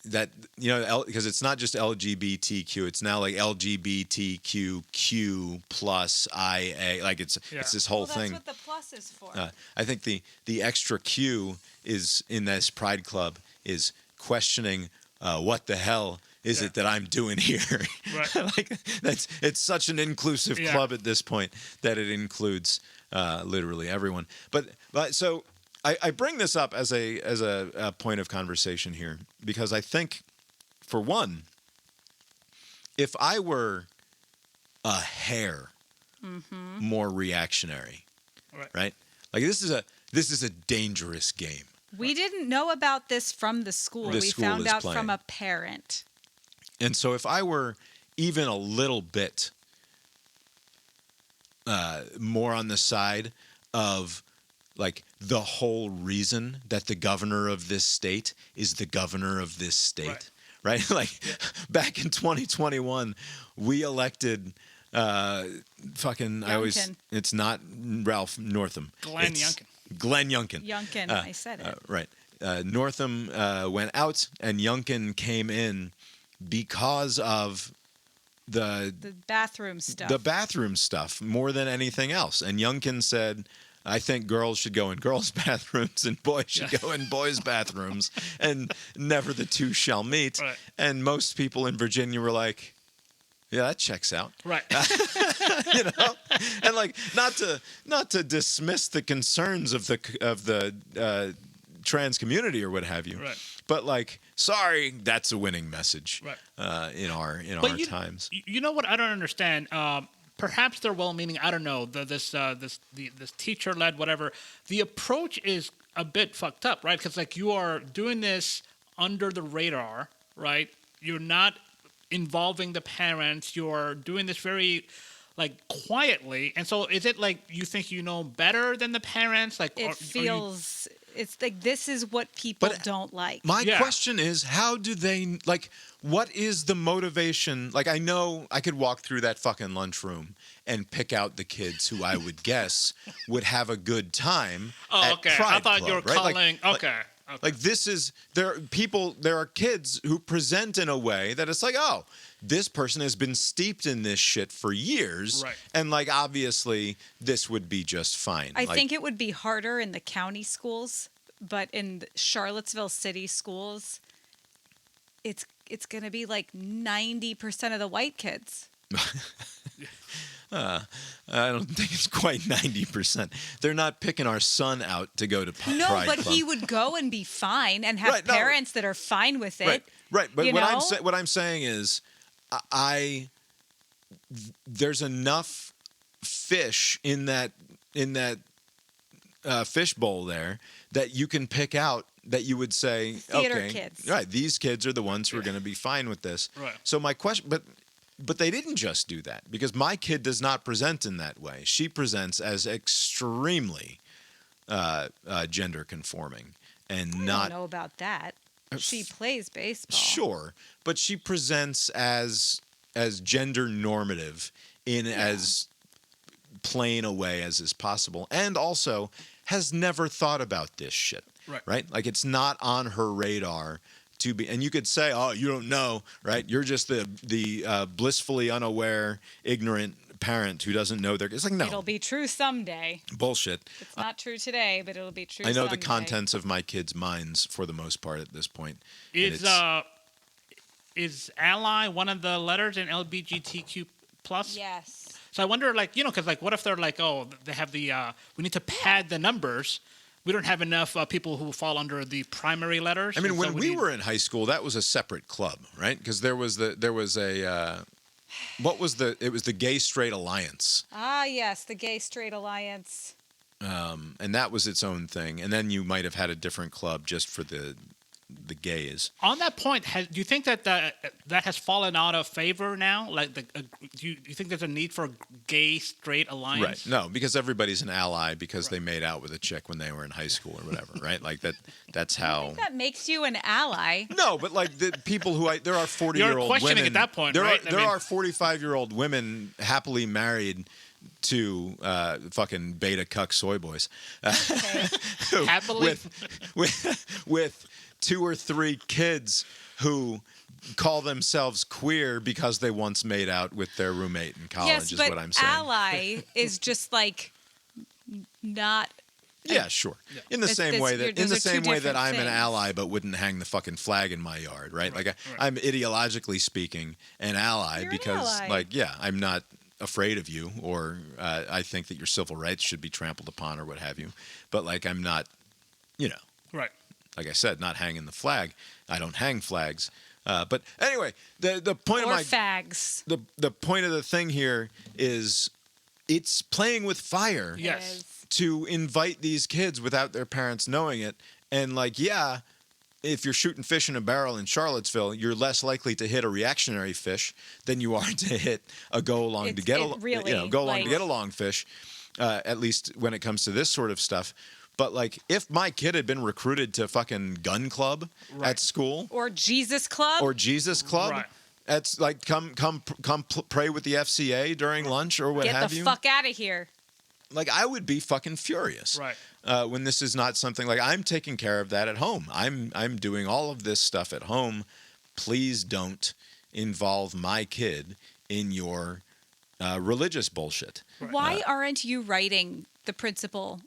that, because it's not just LGBTQ, it's now like LGBTQQ plus IA, like it's this whole thing. That's what the plus is for. I think the extra Q is in this Pride Club is questioning what the hell is it that I'm doing here? Right. Like it's such an inclusive club at this point that it includes literally everyone. But so I bring this up as a point of conversation here because I think, for one, if I were a hair more reactionary, right? Like this is a dangerous game. We didn't know about this from the school. The We school found is out playing. from a parent. And so if I were even a little bit more on the side of like the whole reason that the governor of this state is the governor of this state, right? Like back in 2021, we elected it's not Ralph Northam. Glenn It's Youngkin. Glenn Youngkin. Youngkin, I said it. Right. Northam went out and Youngkin came in because of the bathroom stuff. the bathroom stuff more than anything else. And Youngkin said, I think girls should go in girls' bathrooms and boys should go in boys' bathrooms, and never the two shall meet. Right. And most people in Virginia were like, yeah, that checks out. Right. And like not to dismiss the concerns of the trans community or what have you. Right. But like, sorry, that's a winning message. Right. In our times. You know what I don't understand? Perhaps they're well-meaning. I don't know. This teacher-led whatever. The approach is a bit fucked up, right? Because like you are doing this under the radar, right? You're not involving the parents. You're doing this very like quietly. And so is it like you think you know better than the parents? Like It feels it's like this is what people don't like. My question is, how do they like? What is the motivation? Like, I know I could walk through that fucking lunchroom and pick out the kids who I would guess would have a good time. Oh, at okay. Pride I thought Club, you were right? calling. Okay. Like this is there are kids who present in a way that it's like, oh, this person has been steeped in this shit for years. Right. And like obviously this would be just fine. I think it would be harder in the county schools, but in the Charlottesville city schools, it's going to be like 90% of the white kids. I don't think it's quite 90%. They're not picking our son out to go to Pride No, Club. but he would go and be fine and have parents that are fine with it. Right. But you know? what I'm saying is, there's enough fish in that fish bowl there that you can pick out that you would say, Theater okay, kids. right, these kids are the ones who are going to be fine with this. Right. So my question, but they didn't just do that because my kid does not present in that way. She presents as extremely gender conforming and I not. don't know about that. She plays baseball. Sure, but she presents as gender normative in as plain a way as is possible, and also has never thought about this shit. Right? Like it's not on her radar to be. And you could say, "Oh, you don't know, right? You're just the blissfully unaware, ignorant parent who doesn't know their." It's like no, It'll be true someday. bullshit. It's not true today, but it'll be true I know someday. the contents of my kids' minds for the most part at this point. Is ally one of the letters in LGBTQ plus? Yes. So I wonder, like, because like, what if they're like, oh, they have the we need to pad the numbers. We don't have enough people who fall under the primary letters. I mean, and when so we were in high school, that was a separate club, right? Because it was the Gay Straight Alliance. Ah, yes, the Gay Straight Alliance. And that was its own thing. And then you might have had a different club just for the gays. On that point, do you think that that has fallen out of favor now? Like, do you think there's a need for a gay straight alliance? Right. No, because everybody's an ally because they made out with a chick when they were in high school or whatever, right? Like that's how. I think that makes you an ally. No, but like the people who there are 40-year-old women. You're questioning at that point, there right? There are 45-year-old women happily married to fucking beta cuck soy boys. Okay. Happily. with 2 or 3 kids who call themselves queer because they once made out with their roommate in college, Yes, is but what I'm saying. ally is just like not. Yeah, sure. In the It's- same it's- way you're- that those are two I'm different an things. ally but wouldn't hang the fucking flag in my yard, right? Like I'm ideologically speaking an ally You're an because ally. like I'm not afraid of you, or I think that your civil rights should be trampled upon or what have you. But like I'm not, Right. like I said, not hanging the flag. I don't hang flags. But anyway, the point Or of my fags. the point of the thing here is it's playing with fire Yes. Is. to invite these kids without their parents knowing it. And like, yeah, if you're shooting fish in a barrel in Charlottesville, you're less likely to hit a reactionary fish than you are to hit a go along to get along fish. At least when it comes to this sort of stuff. But like, if my kid had been recruited to fucking gun club at school Or Jesus Club. or Jesus Club, Right. that's like come pray with the FCA during lunch or what Get have the you. fuck out of here. Like I would be fucking furious. Right. When this is not something like I'm taking care of that at home. I'm doing all of this stuff at home. Please don't involve my kid in your religious bullshit. Why aren't you writing the principal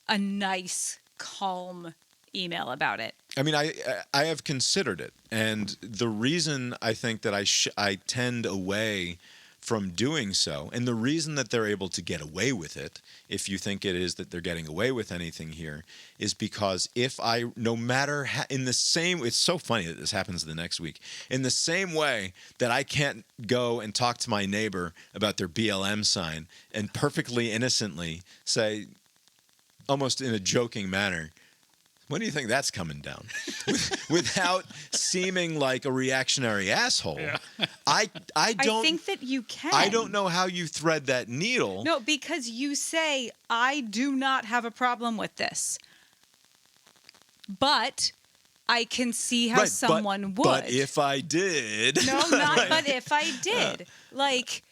a nice, calm email about it? I mean, I have considered it, and the reason I think that I tend away from doing so, and the reason that they're able to get away with it, if you think it is that they're getting away with anything here, is because no matter in the same, it's so funny that this happens the next week, in the same way that I can't go and talk to my neighbor about their BLM sign and perfectly innocently say, almost in a joking manner, when do you think that's coming down? Without seeming like a reactionary asshole. Yeah. I don't think that you can. I don't know how you thread that needle. No, because you say, I do not have a problem with this. But I can see how Right, someone would. But if I did. No, not but if I did. Like,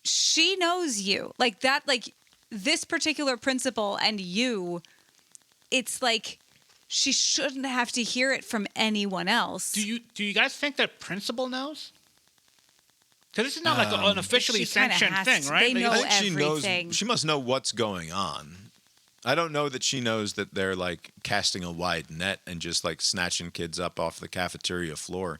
she knows you. Like that, like this particular principal and you, it's like she shouldn't have to hear it from anyone else. Do you guys think that principal knows? Because this is not like an officially She kinda sanctioned has thing, to- right? they know I think she knows. everything. She must know what's going on. I don't know that she knows that they're like casting a wide net and just like snatching kids up off the cafeteria floor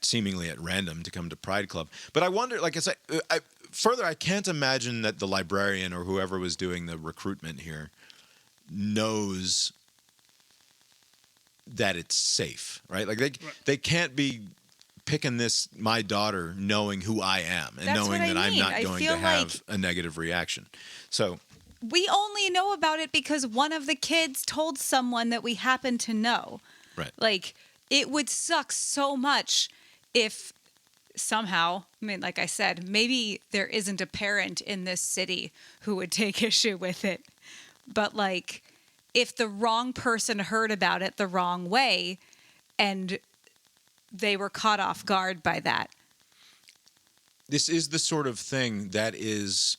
seemingly at random to come to Pride Club. But I wonder, like I said, I can't imagine that the librarian or whoever was doing the recruitment here knows that it's safe, right? Like they can't be picking my daughter knowing who I am and That's knowing what I that I'm mean. not I going feel to have like- a negative reaction. So We only know about it because one of the kids told someone that we happen to know. right. Like, it would suck so much if somehow, I mean, like I said, maybe there isn't a parent in this city who would take issue with it. But, like, if the wrong person heard about it the wrong way and they were caught off guard by that. This is the sort of thing that is,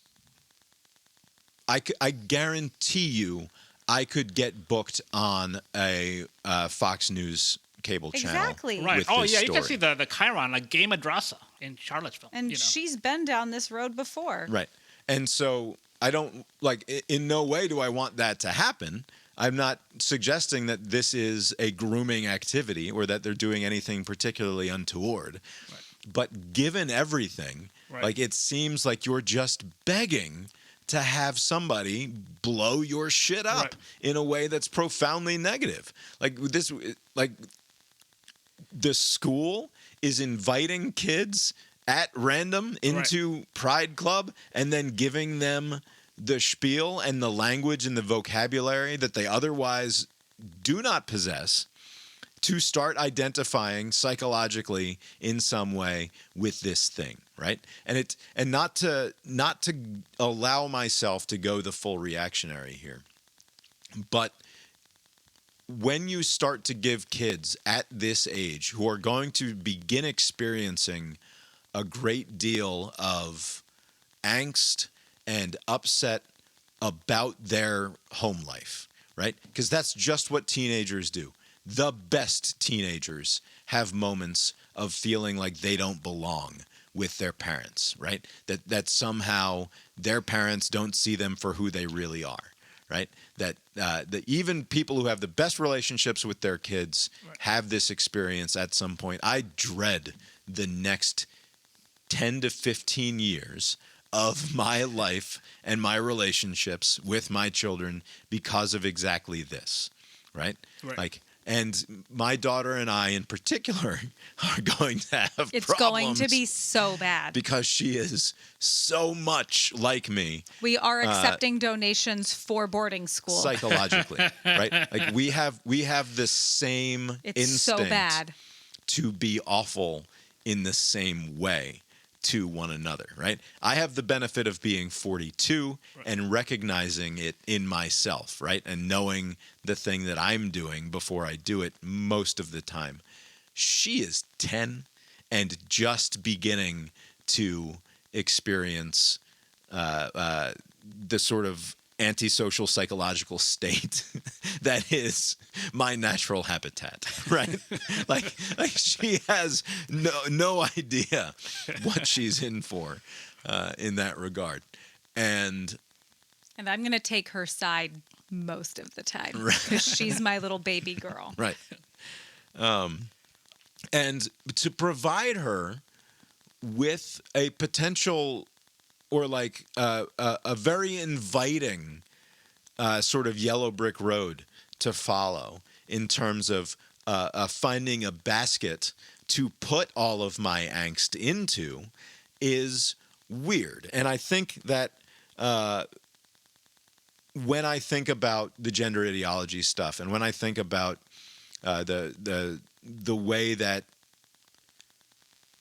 I guarantee you, I could get booked on a Fox News cable channel. Exactly. Right. with Oh, this yeah. You can story. see the Chiron, like Gay Madrasa in Charlottesville. And you know. she's been down this road before. Right. And so I don't, like, in no way do I want that to happen. I'm not suggesting that this is a grooming activity or that they're doing anything particularly untoward. Right. But given everything, Right. like, it seems like you're just begging to have somebody blow your shit up Right. in a way that's profoundly negative. Like this, like the school is inviting kids at random into Pride Club and then giving them the spiel and the language and the vocabulary that they otherwise do not possess to start identifying psychologically in some way with this thing, right? And not to allow myself to go the full reactionary here. But when you start to give kids at this age who are going to begin experiencing a great deal of angst and upset about their home life, right? Because that's just what teenagers do. The best teenagers have moments of feeling like they don't belong with their parents, right? That somehow their parents don't see them for who they really are, right? That even people who have the best relationships with their kids have this experience at some point. I dread the next 10 to 15 years of my life and my relationships with my children because of exactly this, right? Like, and my daughter and I in particular are going to have It's problems going to be so bad. because she is so much like me We are accepting donations for boarding school. psychologically, right? Like we have the same It's instinct so bad. to be awful in the same way to one another, right? I have the benefit of being 42 and recognizing it in myself, right? And knowing the thing that I'm doing before I do it most of the time. She is 10 and just beginning to experience the sort of antisocial psychological state that is my natural habitat, right? like she has no idea what she's in for in that regard. And I'm going to take her side most of the time because she's my little baby girl. right. And to provide her with a potential or like a very inviting sort of yellow brick road to follow in terms of finding a basket to put all of my angst into is weird. And I think that when I think about the gender ideology stuff and when I think about the way that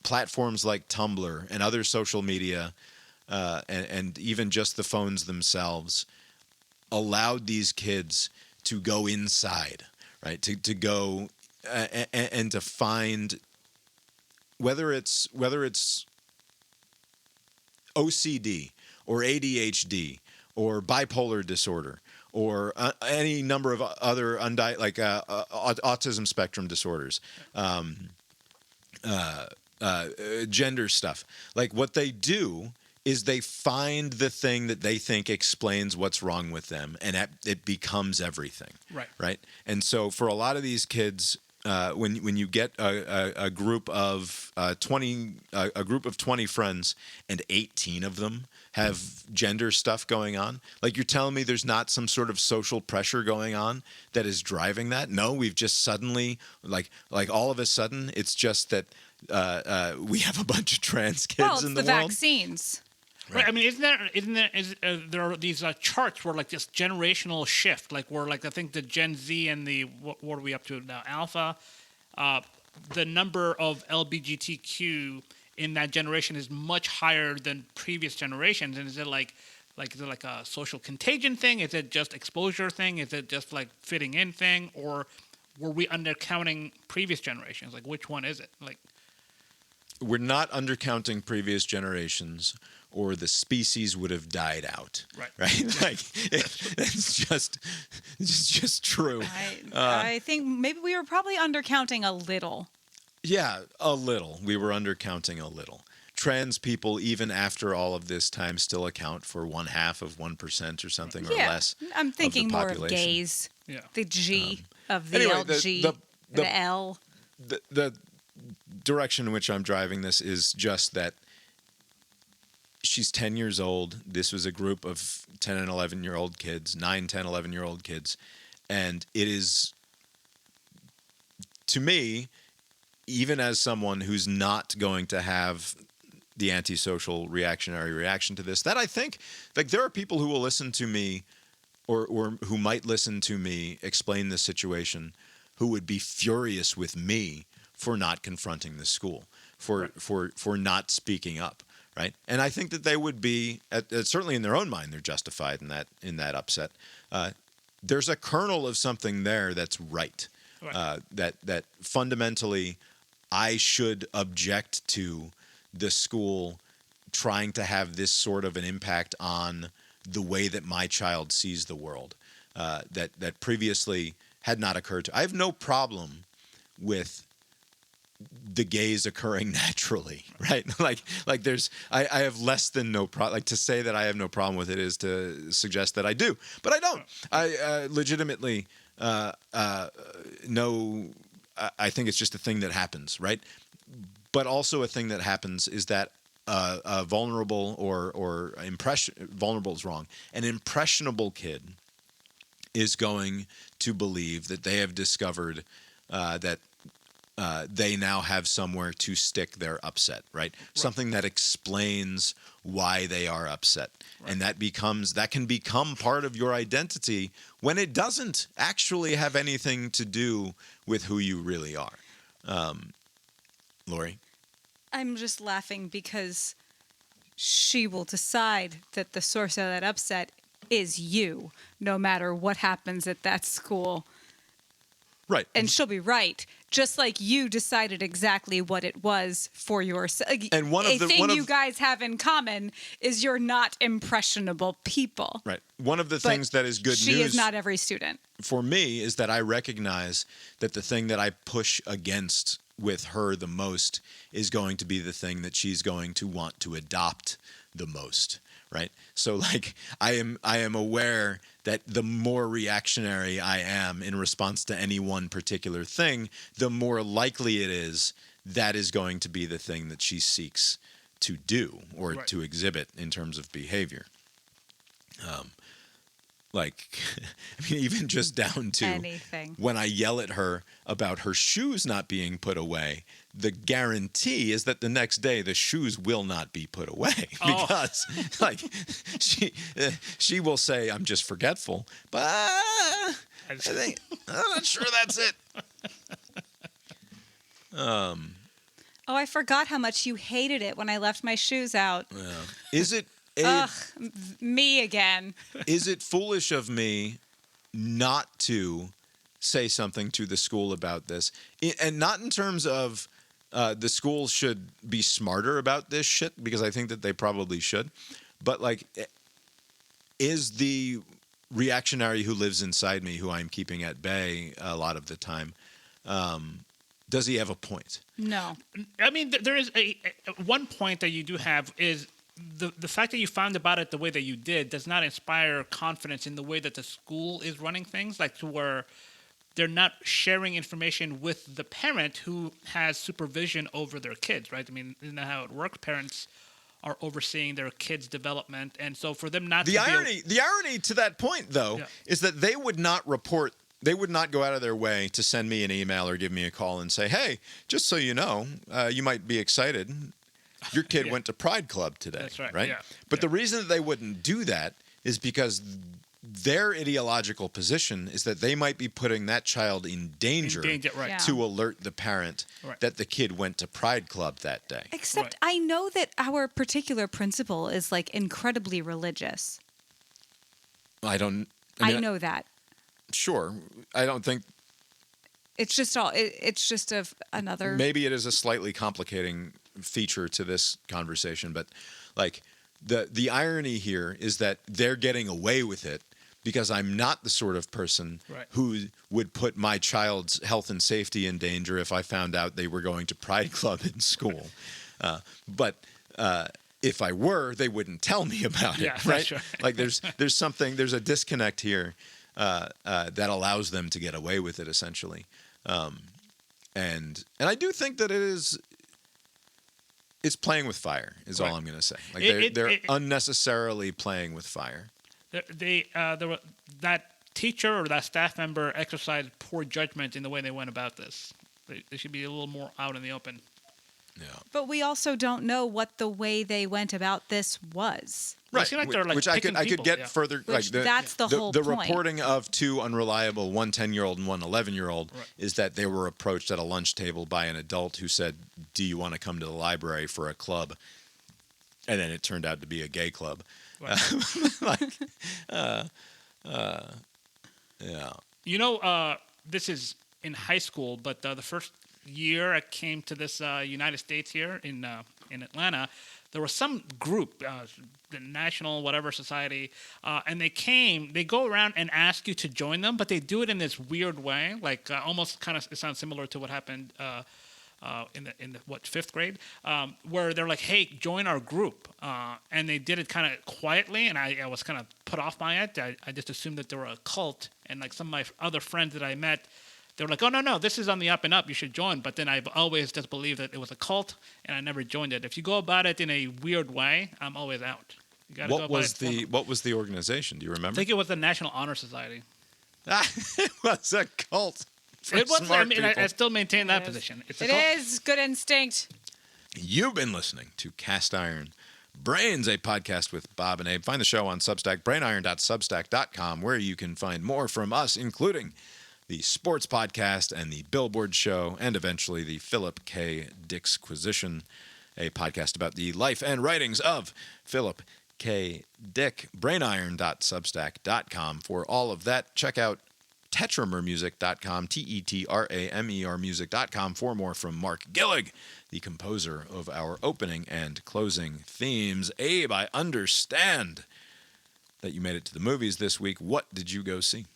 platforms like Tumblr and other social media and even just the phones themselves allowed these kids to go inside, right? To go and to find whether it's OCD or ADHD or bipolar disorder or any number of other autism spectrum disorders, gender stuff. Like what they do is they find the thing that they think explains what's wrong with them, and it becomes everything. Right. And so for a lot of these kids, when you get a group of 20 friends and 18 of them have gender stuff going on, like you're telling me there's not some sort of social pressure going on that is driving that? No, we've just suddenly like all of a sudden it's just that we have a bunch of trans kids in the the world. vaccines. Right. I mean, there are these charts where like this generational shift, like where like I think the Gen Z and the what are we up to now, Alpha, the number of LGBTQ in that generation is much higher than previous generations. And is it like a social contagion thing? Is it just exposure thing? Is it just like fitting in thing? Or were we undercounting previous generations? Like which one is it? Like we're not undercounting previous generations, or the species would have died out. Right. Like it's just true. I think maybe we were probably undercounting a little. Yeah, a little. We were undercounting a little. Trans people, even after all of this time, still account for 1/2% or something or less. I'm thinking of the more of population. gays. Yeah. The G of the anyway, LG, the L. The direction in which I'm driving this is just that she's 10 years old. This was a group of 10 and 11-year-old kids, 9, 10, 11-year-old kids. And it is, to me, even as someone who's not going to have the antisocial reactionary reaction to this, that I think, like, there are people who will listen to me or who might listen to me explain this situation who would be furious with me for not confronting the school, for not speaking up, right? And I think that they would be, certainly in their own mind, they're justified in that upset. There's a kernel of something there that's right. That fundamentally I should object to the school trying to have this sort of an impact on the way that my child sees the world that previously had not occurred to. I have no problem with the gaze occurring naturally, right? like there's I have less than no problem. Like to say that I have no problem with it is to suggest that I do, but I don't. I legitimately no. I think it's just a thing that happens, right? But also a thing that happens is that a vulnerable or vulnerable is wrong. An impressionable kid is going to believe that they have discovered that they now have somewhere to stick their upset, right? Something that explains why they are upset. Right. And that can become part of your identity when it doesn't actually have anything to do with who you really are. Lori? I'm just laughing because she will decide that the source of that upset is you, no matter what happens at that school. Right. And she'll be right. Just like you decided exactly what it was for yourself. And you guys have in common is you're not impressionable people. Right. One of the things that is good news. She is not every student. For me is that I recognize that the thing that I push against with her the most is going to be the thing that she's going to want to adopt the most. Right. So like I am aware that the more reactionary I am in response to any one particular thing, the more likely it is that is going to be the thing that she seeks to do or to exhibit in terms of behavior. Like, I mean, even just down to anything. When I yell at her about her shoes not being put away, the guarantee is that the next day the shoes will not be put away because, like, she will say, "I'm just forgetful," but I'm not sure that's it. Oh, I forgot how much you hated it when I left my shoes out. Is it? Ugh, me again. Is it foolish of me not to say something to the school about this? And not in terms of the school should be smarter about this shit, because I think that they probably should. But, like, is the reactionary who lives inside me, who I'm keeping at bay a lot of the time, does he have a point? No. I mean, there is one point that you do have is the fact that you found about it the way that you did does not inspire confidence in the way that the school is running things, like to where they're not sharing information with the parent who has supervision over their kids, right? I mean, isn't that how it works? Parents are overseeing their kids' development, and so for them not the irony to that point, though, is that they would not report. They would not go out of their way to send me an email or give me a call and say, "Hey, just so you know, you might be excited. Your kid went to Pride Club today." That's right. Right? Yeah. But the reason that they wouldn't do that is because their ideological position is that they might be putting that child in danger, right. to alert the parent that the kid went to Pride Club that day. Except I know that our particular principal is like incredibly religious. I know that. Sure. I don't think. It's just another. Maybe it is a slightly complicating feature to this conversation, but like the irony here is that they're getting away with it because I'm not the sort of person who would put my child's health and safety in danger if I found out they were going to Pride Club in school. But if I were, they wouldn't tell me about it, right? Sure. Like there's a disconnect here that allows them to get away with it, essentially. And I do think that it's playing with fire is all I'm going to say. Like they're unnecessarily playing with fire. That teacher or that staff member exercised poor judgment in the way they went about this. They should be a little more out in the open. Yeah. But we also don't know what the way they went about this was. Right, which I could get further. Which that's the whole point. The point. reporting of two unreliable, one 10-year-old and one 11-year-old, is that they were approached at a lunch table by an adult who said, "Do you want to come to the library for a club?" And then it turned out to be a gay club. Right. Yeah. You know, this is in high school, but the first year I came to this United States here in Atlanta, there was some group, the National whatever Society, and they go around and ask you to join them, but they do it in this weird way, like almost kind of, it sounds similar to what happened in the fifth grade, where they're like, hey, join our group, and they did it kind of quietly, and I was kind of put off by it. I just assumed that they were a cult, and like some of my other friends that I met, they were like, oh, no, this is on the up and up, you should join. But then I've always just believed that it was a cult, and I never joined it. If you go about it in a weird way, I'm always out. You gotta What was the organization? Do you I remember? think it was the National Honor Society. It was a cult. It was. Smart I still maintain that position. It's a It cult. is good instinct. You've been listening to Cast Iron Brains, a podcast with Bob and Abe. Find the show on Substack, brainiron.substack.com, where you can find more from us, including the sports podcast and the Billboard show, and eventually the Philip K. Dickquisition, a podcast about the life and writings of Philip K. Dick. brainiron.substack.com. For all of that, check out tetramermusic.com, Tetramer music.com, for more from Mark Gillig, the composer of our opening and closing themes. Abe, I understand that you made it to the movies this week. What did you go see?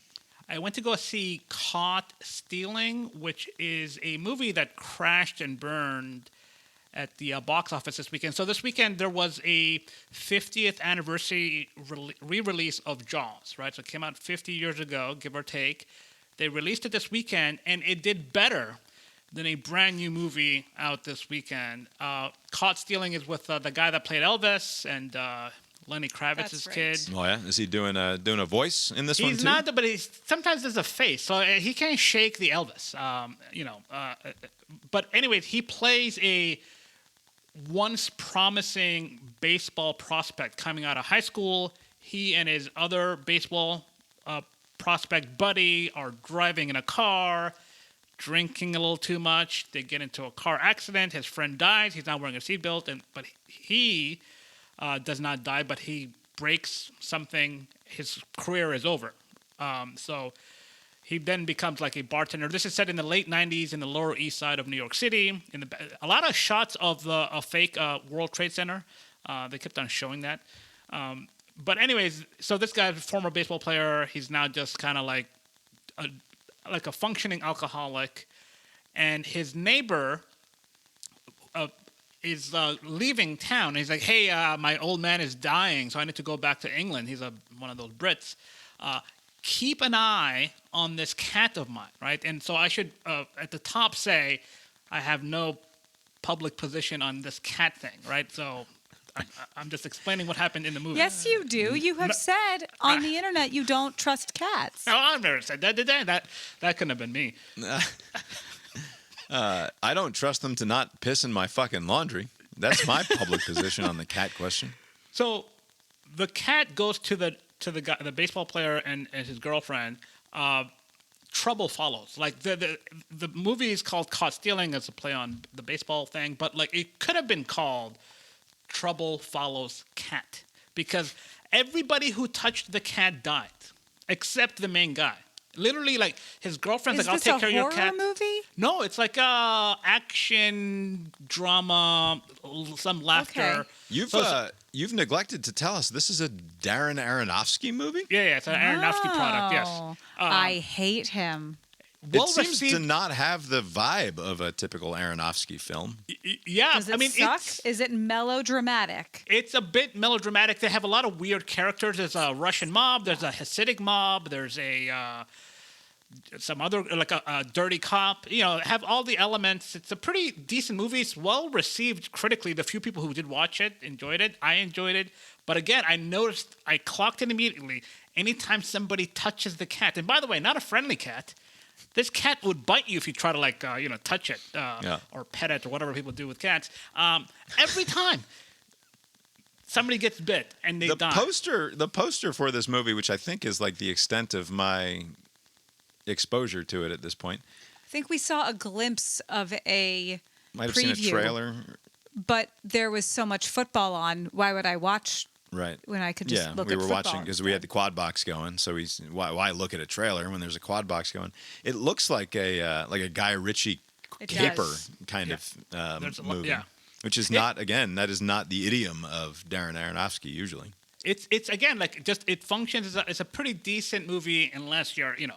I went to go see Caught Stealing, which is a movie that crashed and burned at the box office this weekend. So this weekend there was a 50th anniversary re-release of Jaws, right? So it came out 50 years ago, give or take. They released it this weekend, and it did better than a brand new movie out this weekend. Caught Stealing is with the guy that played Elvis and Lenny Kravitz's That's right. kid. Oh, yeah? Is he doing a voice in this one, too? He's not, but sometimes there's a face, so he can't shake the Elvis, But anyways, he plays a once promising baseball prospect coming out of high school. He and his other baseball prospect buddy are driving in a car, drinking a little too much. They get into a car accident. His friend dies. He's not wearing a seatbelt, but he does not die, but he breaks something. His career is over. So he then becomes like a bartender. This is set in the late 90s in the Lower East Side of New York City. A lot of shots of the fake World Trade Center. They kept on showing that. But anyways, so this guy's a former baseball player. He's now just kind of like a functioning alcoholic. And his neighbor is leaving town. He's like, hey, my old man is dying, so I need to go back to England. He's one of those Brits. Keep an eye on this cat of mine, right? And so I should, at the top, say I have no public position on this cat thing, right? So I'm just explaining what happened in the movie. Yes, you do. You have said on the internet you don't trust cats. No, I've never said that. That couldn't have been me. I don't trust them to not piss in my fucking laundry. That's my public position on the cat question. So the cat goes to the guy, the baseball player and his girlfriend. Trouble follows. Like the movie is called Caught Stealing as a play on the baseball thing, but like it could have been called Trouble Follows Cat, because everybody who touched the cat died except the main guy. Literally, like his girlfriend's Is like, "I'll this take a care of your cat." horror movie? No, it's like action drama, some laughter. Okay. You've neglected to tell us this is a Darren Aronofsky movie? Yeah, it's an Aronofsky product. Yes, Oh, I hate him. It seems to not have the vibe of a typical Aronofsky film. Yeah, Does it I mean, suck? Is it melodramatic? It's a bit melodramatic. They have a lot of weird characters. There's a Russian mob. There's a Hasidic mob. There's some other, like a dirty cop. Have all the elements. It's a pretty decent movie. It's well received critically. The few people who did watch it enjoyed it. I enjoyed it. But again, I clocked it immediately. Anytime somebody touches the cat, and by the way, not a friendly cat. This cat would bite you if you try to touch it or pet it or whatever people do with cats. Every time somebody gets bit and they die. The poster for this movie, which I think is like the extent of my exposure to it at this point. I think we saw a glimpse of a Might have preview, seen a trailer. but there was so much football on. Why would I watch? Right. When I could just look at football. We were watching because we had the quad box going. So why look at a trailer when there's a quad box going? It looks like a Guy Ritchie caper kind of movie. Yeah. which is not, again, that is not the idiom of Darren Aronofsky usually. It's again like just it functions as a pretty decent movie unless you're you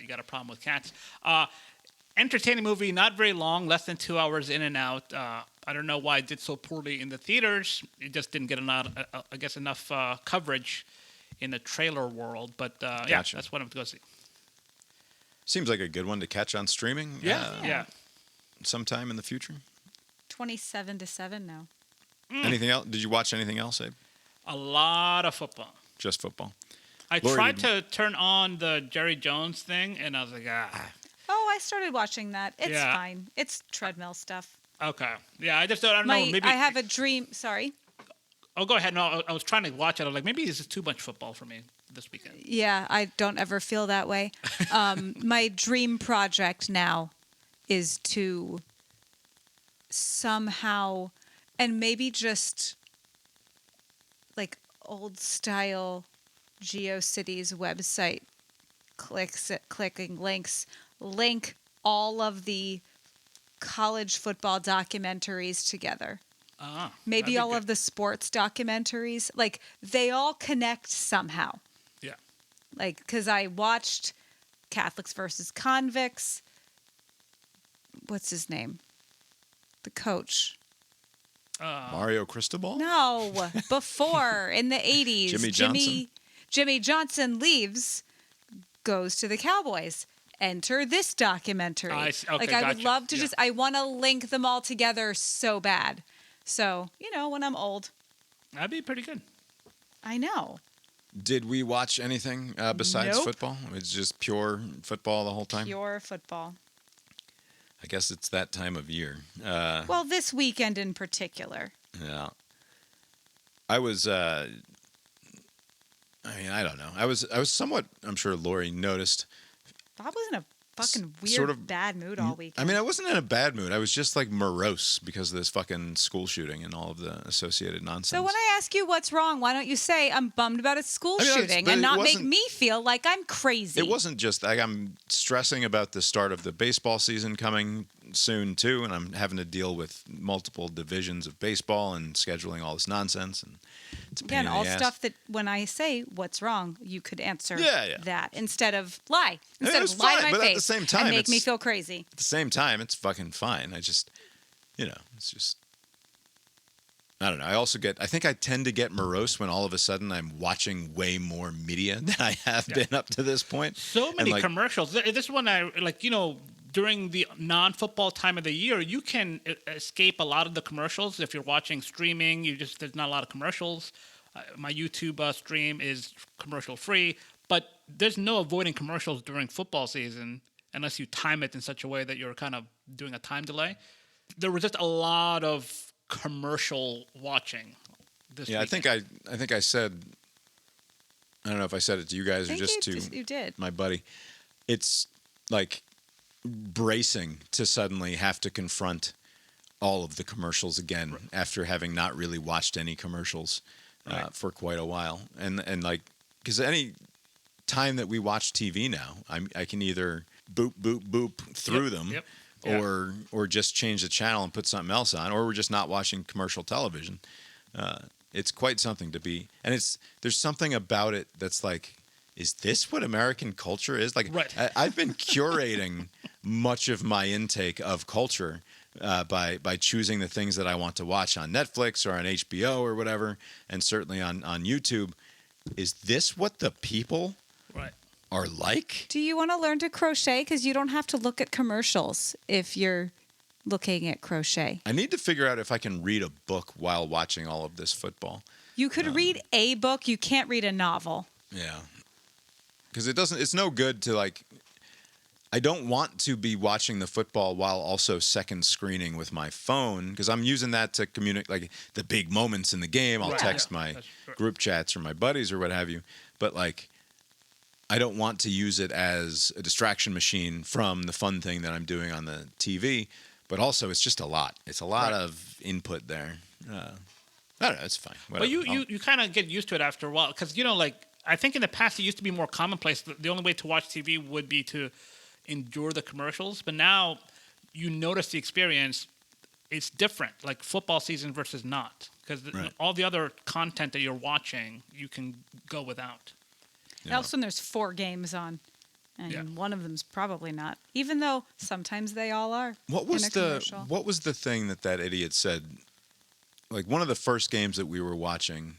got a problem with cats. Entertaining movie, not very long, less than 2 hours in and out. I don't know why it did so poorly in the theaters. It just didn't get enough coverage in the trailer world. But yeah, Gotcha. that's what I'm going to go see. Seems like a good one to catch on streaming. Yeah. Sometime in the future. 27-7 now. Anything else? Did you watch anything else, Abe? A lot of football. Just football. I Lori, tried to turn on the Jerry Jones thing, and I was like, Oh, I started watching that. It's Yeah. fine. It's treadmill stuff. okay. Yeah, I don't know. Maybe I have a dream. Sorry. Oh, go ahead. No, I was trying to watch it. I was like, maybe this is too much football for me this weekend. Yeah, I don't ever feel that way. My dream project now is to somehow, and maybe just like old style GeoCities website, clicking links, link all of the college football documentaries together. Maybe all of the sports documentaries. Like, they all connect somehow. Yeah. Like, because I watched Catholics versus Convicts. What's his name? The coach. Mario Cristobal? No, before in the 80s. Jimmy Johnson? Jimmy Johnson leaves, goes to the Cowboys. Enter this documentary. I see. Okay, like, I would gotcha. love to Yeah. I want to link them all together so bad. So, when I'm old. That'd be pretty good. I know. Did we watch anything besides Nope. football? It's just pure football the whole time? Pure football. I guess it's that time of year. Well, this weekend in particular. Yeah. I was, I don't know. I was somewhat, I'm sure Lori noticed. Bob was in a fucking weird, sort of- bad mood all weekend. I mean, I wasn't in a bad mood. I was just like morose because of this fucking school shooting and all of the associated nonsense. So when I ask you what's wrong, why don't you say I'm bummed about a school I mean, shooting but and it not make wasn't- me feel like I'm crazy? It wasn't just like I'm stressing about the start of the baseball season coming soon too, and I'm having to deal with multiple divisions of baseball and scheduling all this nonsense. And it's a pain Again, in all the ass. stuff that when I say what's wrong, you could answer Yeah. that instead of lie. Instead it's of lie fine, to my but at face the same time, and make me it's- feel crazy. At the same time, it's fucking fine. I just, it's just, I don't know. I think I tend to get morose when all of a sudden I'm watching way more media than I have been up to this point. So And, many like, commercials. This one, I like, during the non-football time of the year, you can escape a lot of the commercials. If you're watching streaming, there's not a lot of commercials. My YouTube stream is commercial free, but there's no avoiding commercials during football season unless you time it in such a way that you're kind of doing a time delay. There was just a lot of commercial watching this Yeah, weekend. I think I said, I don't know if I said it to you guys or just to you did. my buddy. It's like bracing to suddenly have to confront all of the commercials again after having not really watched any commercials for quite a while. And like, because any time that we watch TV now, I can either boop, boop, boop through them. Yep. Or just change the channel and put something else on, or we're just not watching commercial television. It's quite something to be, and there's something about it that's like, is this what American culture is? Like, Right. I've been curating much of my intake of culture by choosing the things that I want to watch on Netflix or on HBO or whatever, and certainly on YouTube. Is this what the people Right. are like? Do you want to learn to crochet? Because you don't have to look at commercials if you're looking at crochet. I need to figure out if I can read a book while watching all of this football. You could read a book. You can't read a novel. Yeah. Because it's no good to like, I don't want to be watching the football while also second screening with my phone, because I'm using that to communicate like the big moments in the game. I'll Right. text Yeah, my that's true. group chats or my buddies or what have you. But like, I don't want to use it as a distraction machine from the fun thing that I'm doing on the TV. But also, it's just a lot. It's a lot of input there. I don't know. It's fine. But Whatever. you kind of get used to it after a while because like I think in the past it used to be more commonplace. The only way to watch TV would be to endure the commercials, but now you notice the experience. it's different, like football season versus not, because Right. all the other content that you're watching, you can go without. All of a sudden, there's 4 games on, and Yeah. one of them's probably not. Even though sometimes they all are. What was in a the commercial. what was the thing that idiot said? Like one of the first games that we were watching,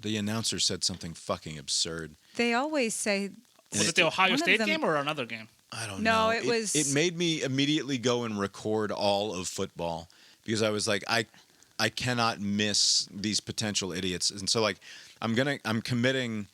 the announcer said something fucking absurd. They always say. Was it the Ohio one of State them- game or another game? I don't No, know. it was- It made me immediately go and record all of football because I was like, I cannot miss these potential idiots, and so like I'm committing.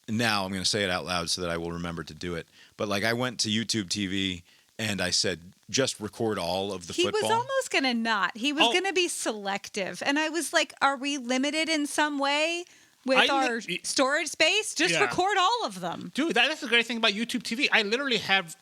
Now I'm gonna say it out loud so that I will remember to do it. But like I went to YouTube TV and I said, just record all of the He football. was almost going to not. He was Oh. going to be selective. And I was like, are we limited in some way with I our li- storage space? Just Yeah. record all of them. Dude, that's the great thing about YouTube TV. I literally have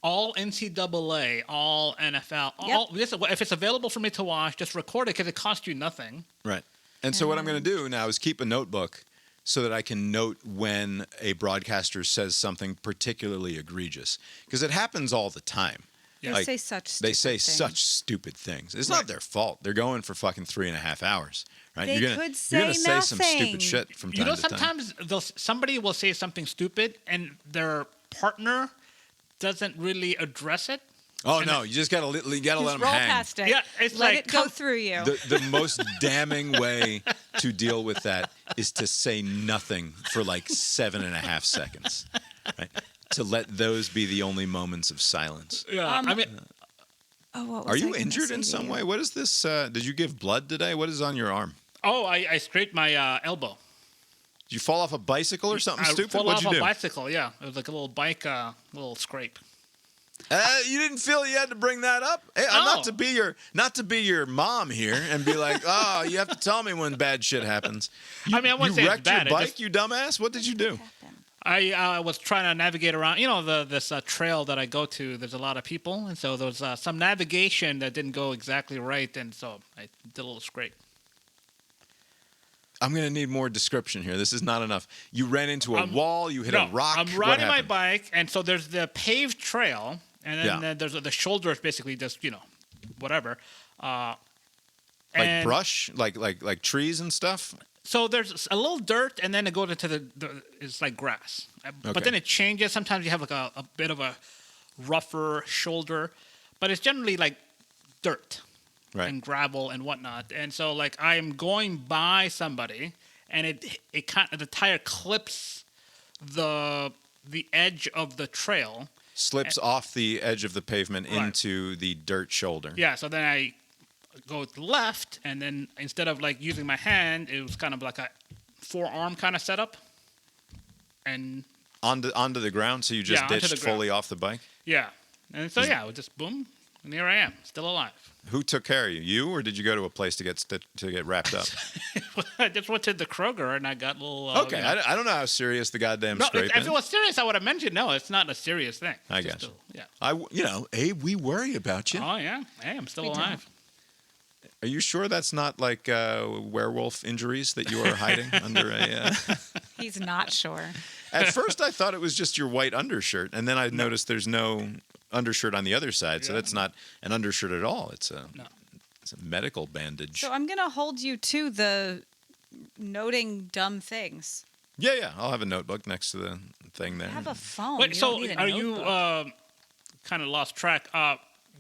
all NCAA, all NFL, all if it's available for me to watch, just record it because it costs you nothing. Right. And so what I'm going to do now is keep a notebook so that I can note when a broadcaster says something particularly egregious, because it happens all the time. They Like, say such They stupid say things. such stupid things. It's Right. not their fault. They're going for fucking 3.5 hours, right? They you're gonna, could you're gonna say say some nothing. stupid shit from You time know, to time. sometimes somebody will say something stupid and their partner doesn't really address it. Oh no, you just gotta let Just them roll hang. past it. Yeah, it's Let like, it go come- through you. The most damning way to deal with that is to say nothing for like 7.5 seconds, right? To let those be the only moments of silence. Yeah, I mean, Oh, what was Are I you gonna injured say in to some you? way? What is this? Did you give blood today? What is on your arm? I scraped my elbow. Did you fall off a bicycle or something I stupid? fell What'd off you a do? bicycle. Yeah, it was like a little bike, little scrape. You didn't feel you had to bring that up? Hey, Oh. not to be your mom here and be like, oh, you have to tell me when bad shit happens. I mean, I wouldn't say you it's wrecked bad, your it bike, just- you dumbass. What did you do? I was trying to navigate around, this trail that I go to. There's a lot of people, and so there was some navigation that didn't go exactly right, and so I did a little scrape. I'm gonna need more description here. This is not enough. You ran into a wall. You hit No, a rock. I'm What riding my happened? bike, and so there's the paved trail, and then Yeah. there's the shoulder is basically just whatever. Like And brush, like trees and stuff. So there's a little dirt, and then it goes into it's like grass. Okay. But then it changes. Sometimes you have like a bit of a rougher shoulder, but it's generally like dirt Right. and gravel and whatnot. And so like I'm going by somebody, and the tire clips the edge of the trail. Slips off the edge of the pavement Right. into the dirt shoulder. Yeah. So then I go left, and then instead of like using my hand, it was kind of like a forearm kind of setup. And Onto the ground, so you just Yeah, onto ditched the ground. fully off the bike. yeah, and so it was just boom, and here I am, still alive. Who took care of you? You, or did you go to a place to get wrapped up? I just went to the Kroger and I got a little. Okay, I don't know how serious the goddamn No, scrape if is. it was serious, I would have mentioned. No, it's not a serious thing. I It's just gotcha. yeah. Abe, we worry about you. Oh yeah. Hey, I'm still We do. alive. Are you sure that's not like werewolf injuries that you are hiding under a? He's not sure. At first, I thought it was just your white undershirt, and then I noticed there's no undershirt on the other side, so Yeah. that's not an undershirt at all. It's a No. it's a medical bandage. So I'm going to hold you to the noting dumb things. Yeah, I'll have a notebook next to the thing there. I have a phone. Wait, You so don't need a are you notebook. kind of lost track?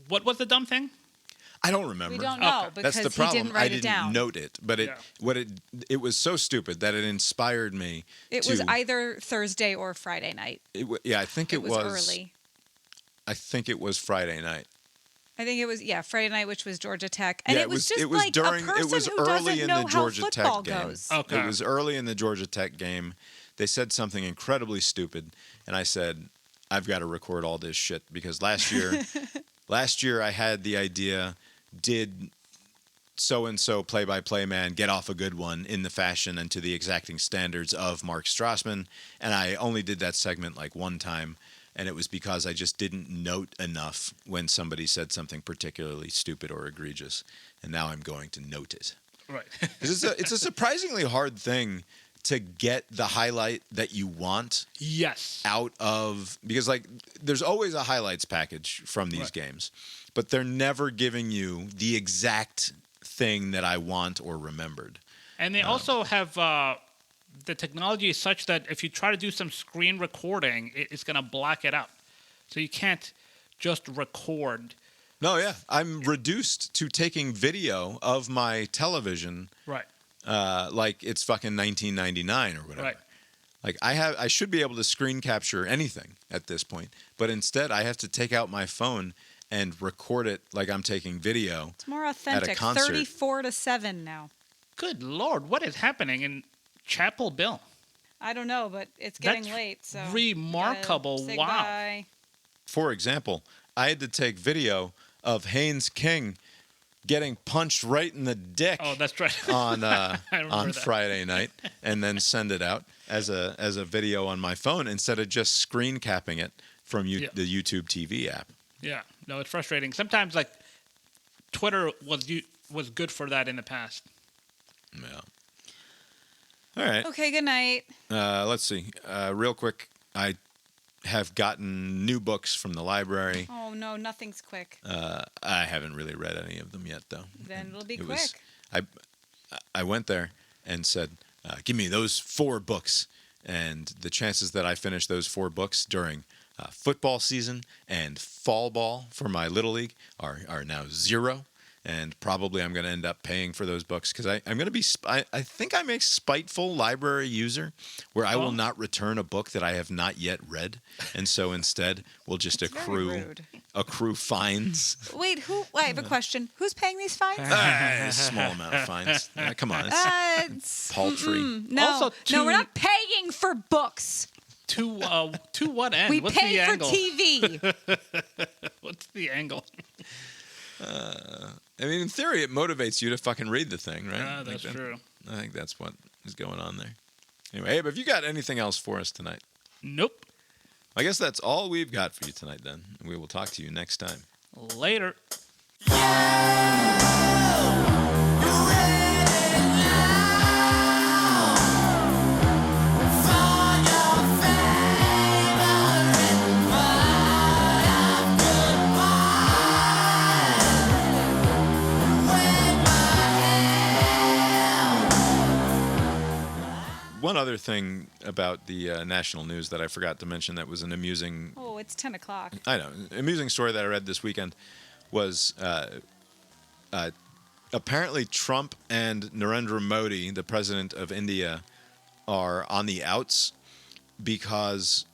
What was the dumb thing? I don't remember. We don't know Okay. because That's the he problem. didn't write I it didn't down. note it, but Yeah. it was so stupid that it inspired me. It to, was either Thursday or Friday night. I think It was early. I think it was Friday night. I think it was Friday night, which was Georgia Tech, and Yeah, it was just it was like during a person it was who early doesn't in know the how Georgia football Tech game. goes. Okay. It was early in the Georgia Tech game. They said something incredibly stupid, and I said, "I've got to record all this shit," because last year I had the idea, did so and so play-by-play man get off a good one in the fashion and to the exacting standards of Mark Strassman, and I only did that segment like one time. And it was because I just didn't note enough when somebody said something particularly stupid or egregious. And now I'm going to note it. Right. 'Cause it's a surprisingly hard thing to get the highlight that you want Yes. out of, because like there's always a highlights package from these games, but they're never giving you the exact thing that I want or remembered. And they also have the technology is such that if you try to do some screen recording, it's going to block it out. So you can't just record. No, yeah. I'm reduced to taking video of my television Right. like it's fucking 1999 or whatever. Right. Like I should be able to screen capture anything at this point, but instead I have to take out my phone and record it like I'm taking video. It's more authentic. concert. 34-7 now. Good Lord, what is happening in Chapel Bill? I don't know, but it's getting That's late. So remarkable. gotta say Wow. bye. For example, I had to take video of Haynes King getting punched right in the dick Oh, that's right. on remember that. Friday night, and then send it out as a video on my phone instead of just screen capping it from the YouTube TV app. Yeah. No, it's frustrating. Sometimes, like, Twitter was good for that in the past. Yeah. All right. Okay, good night. Let's see. Real quick, I have gotten new books from the library. Oh, no, nothing's quick. I haven't really read any of them yet, though. Then it'll be quick. I went there and said, give me those 4 books. And the chances that I finish those 4 books during football season and fall ball for my Little League are now 0. And probably I'm going to end up paying for those books because I'm going to be, I think I'm a spiteful library user where I will not return a book that I have not yet read. And so instead we'll just accrue fines. Wait, I have a question. Who's paying these fines? A small amount of fines. Come on, it's paltry. No, Also, no, we're not paying for books. To what end? We What's pay the for angle? TV. What's the angle? I mean, in theory, it motivates you to fucking read the thing, right? Ah, that's true. I think that's what is going on there. Anyway, Abe, have you got anything else for us tonight? Nope. I guess that's all we've got for you tonight, then. We will talk to you next time. Later. One other thing about the national news that I forgot to mention that was an amusing... Oh, it's 10 o'clock. I know. Amusing story that I read this weekend was apparently Trump and Narendra Modi, the president of India, are on the outs because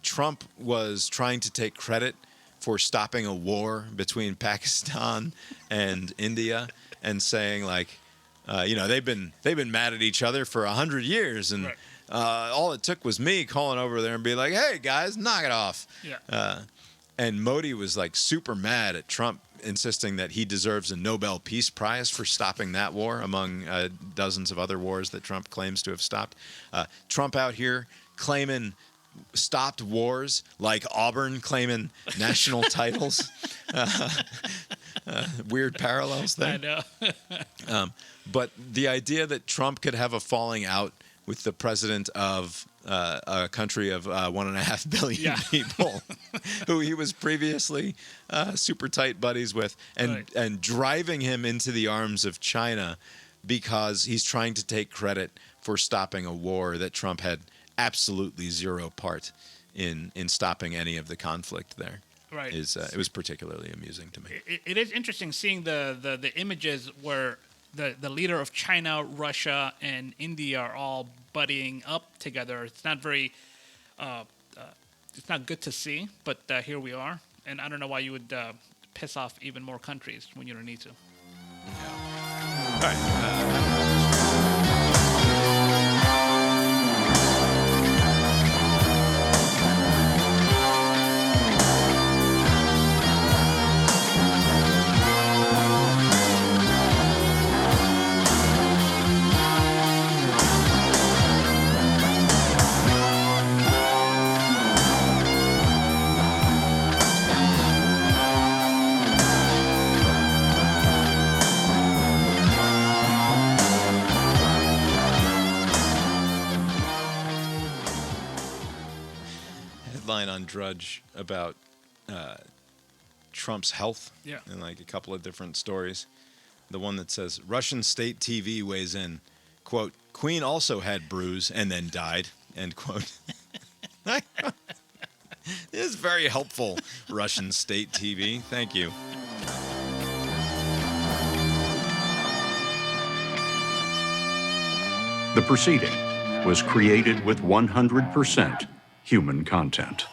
Trump was trying to take credit for stopping a war between Pakistan and India and saying, like, they've been mad at each other for 100 years, and all it took was me calling over there and be like, "Hey guys, knock it off." Yeah. And Modi was like super mad at Trump, insisting that he deserves a Nobel Peace Prize for stopping that war among dozens of other wars that Trump claims to have stopped. Trump out here claiming stopped wars like Auburn claiming national titles. Weird parallels there. I know. But the idea that Trump could have a falling out with the president of a country of 1.5 billion people, who he was previously super tight buddies with, and driving him into the arms of China because he's trying to take credit for stopping a war that Trump had absolutely zero part in stopping any of the conflict there. Right. It was particularly amusing to me. It is interesting seeing the images where the leader of China, Russia, and India are all buddying up together. It's not very, it's not good to see, but here we are. And I don't know why you would piss off even more countries when you don't need to. All right. headline on Drudge about Trump's health. Yeah. And like a couple of different stories. The one that says Russian state TV weighs in, quote, Queen also had bruise and then died, end quote. This is very helpful, Russian state TV. Thank you. The proceeding was created with 100% human content.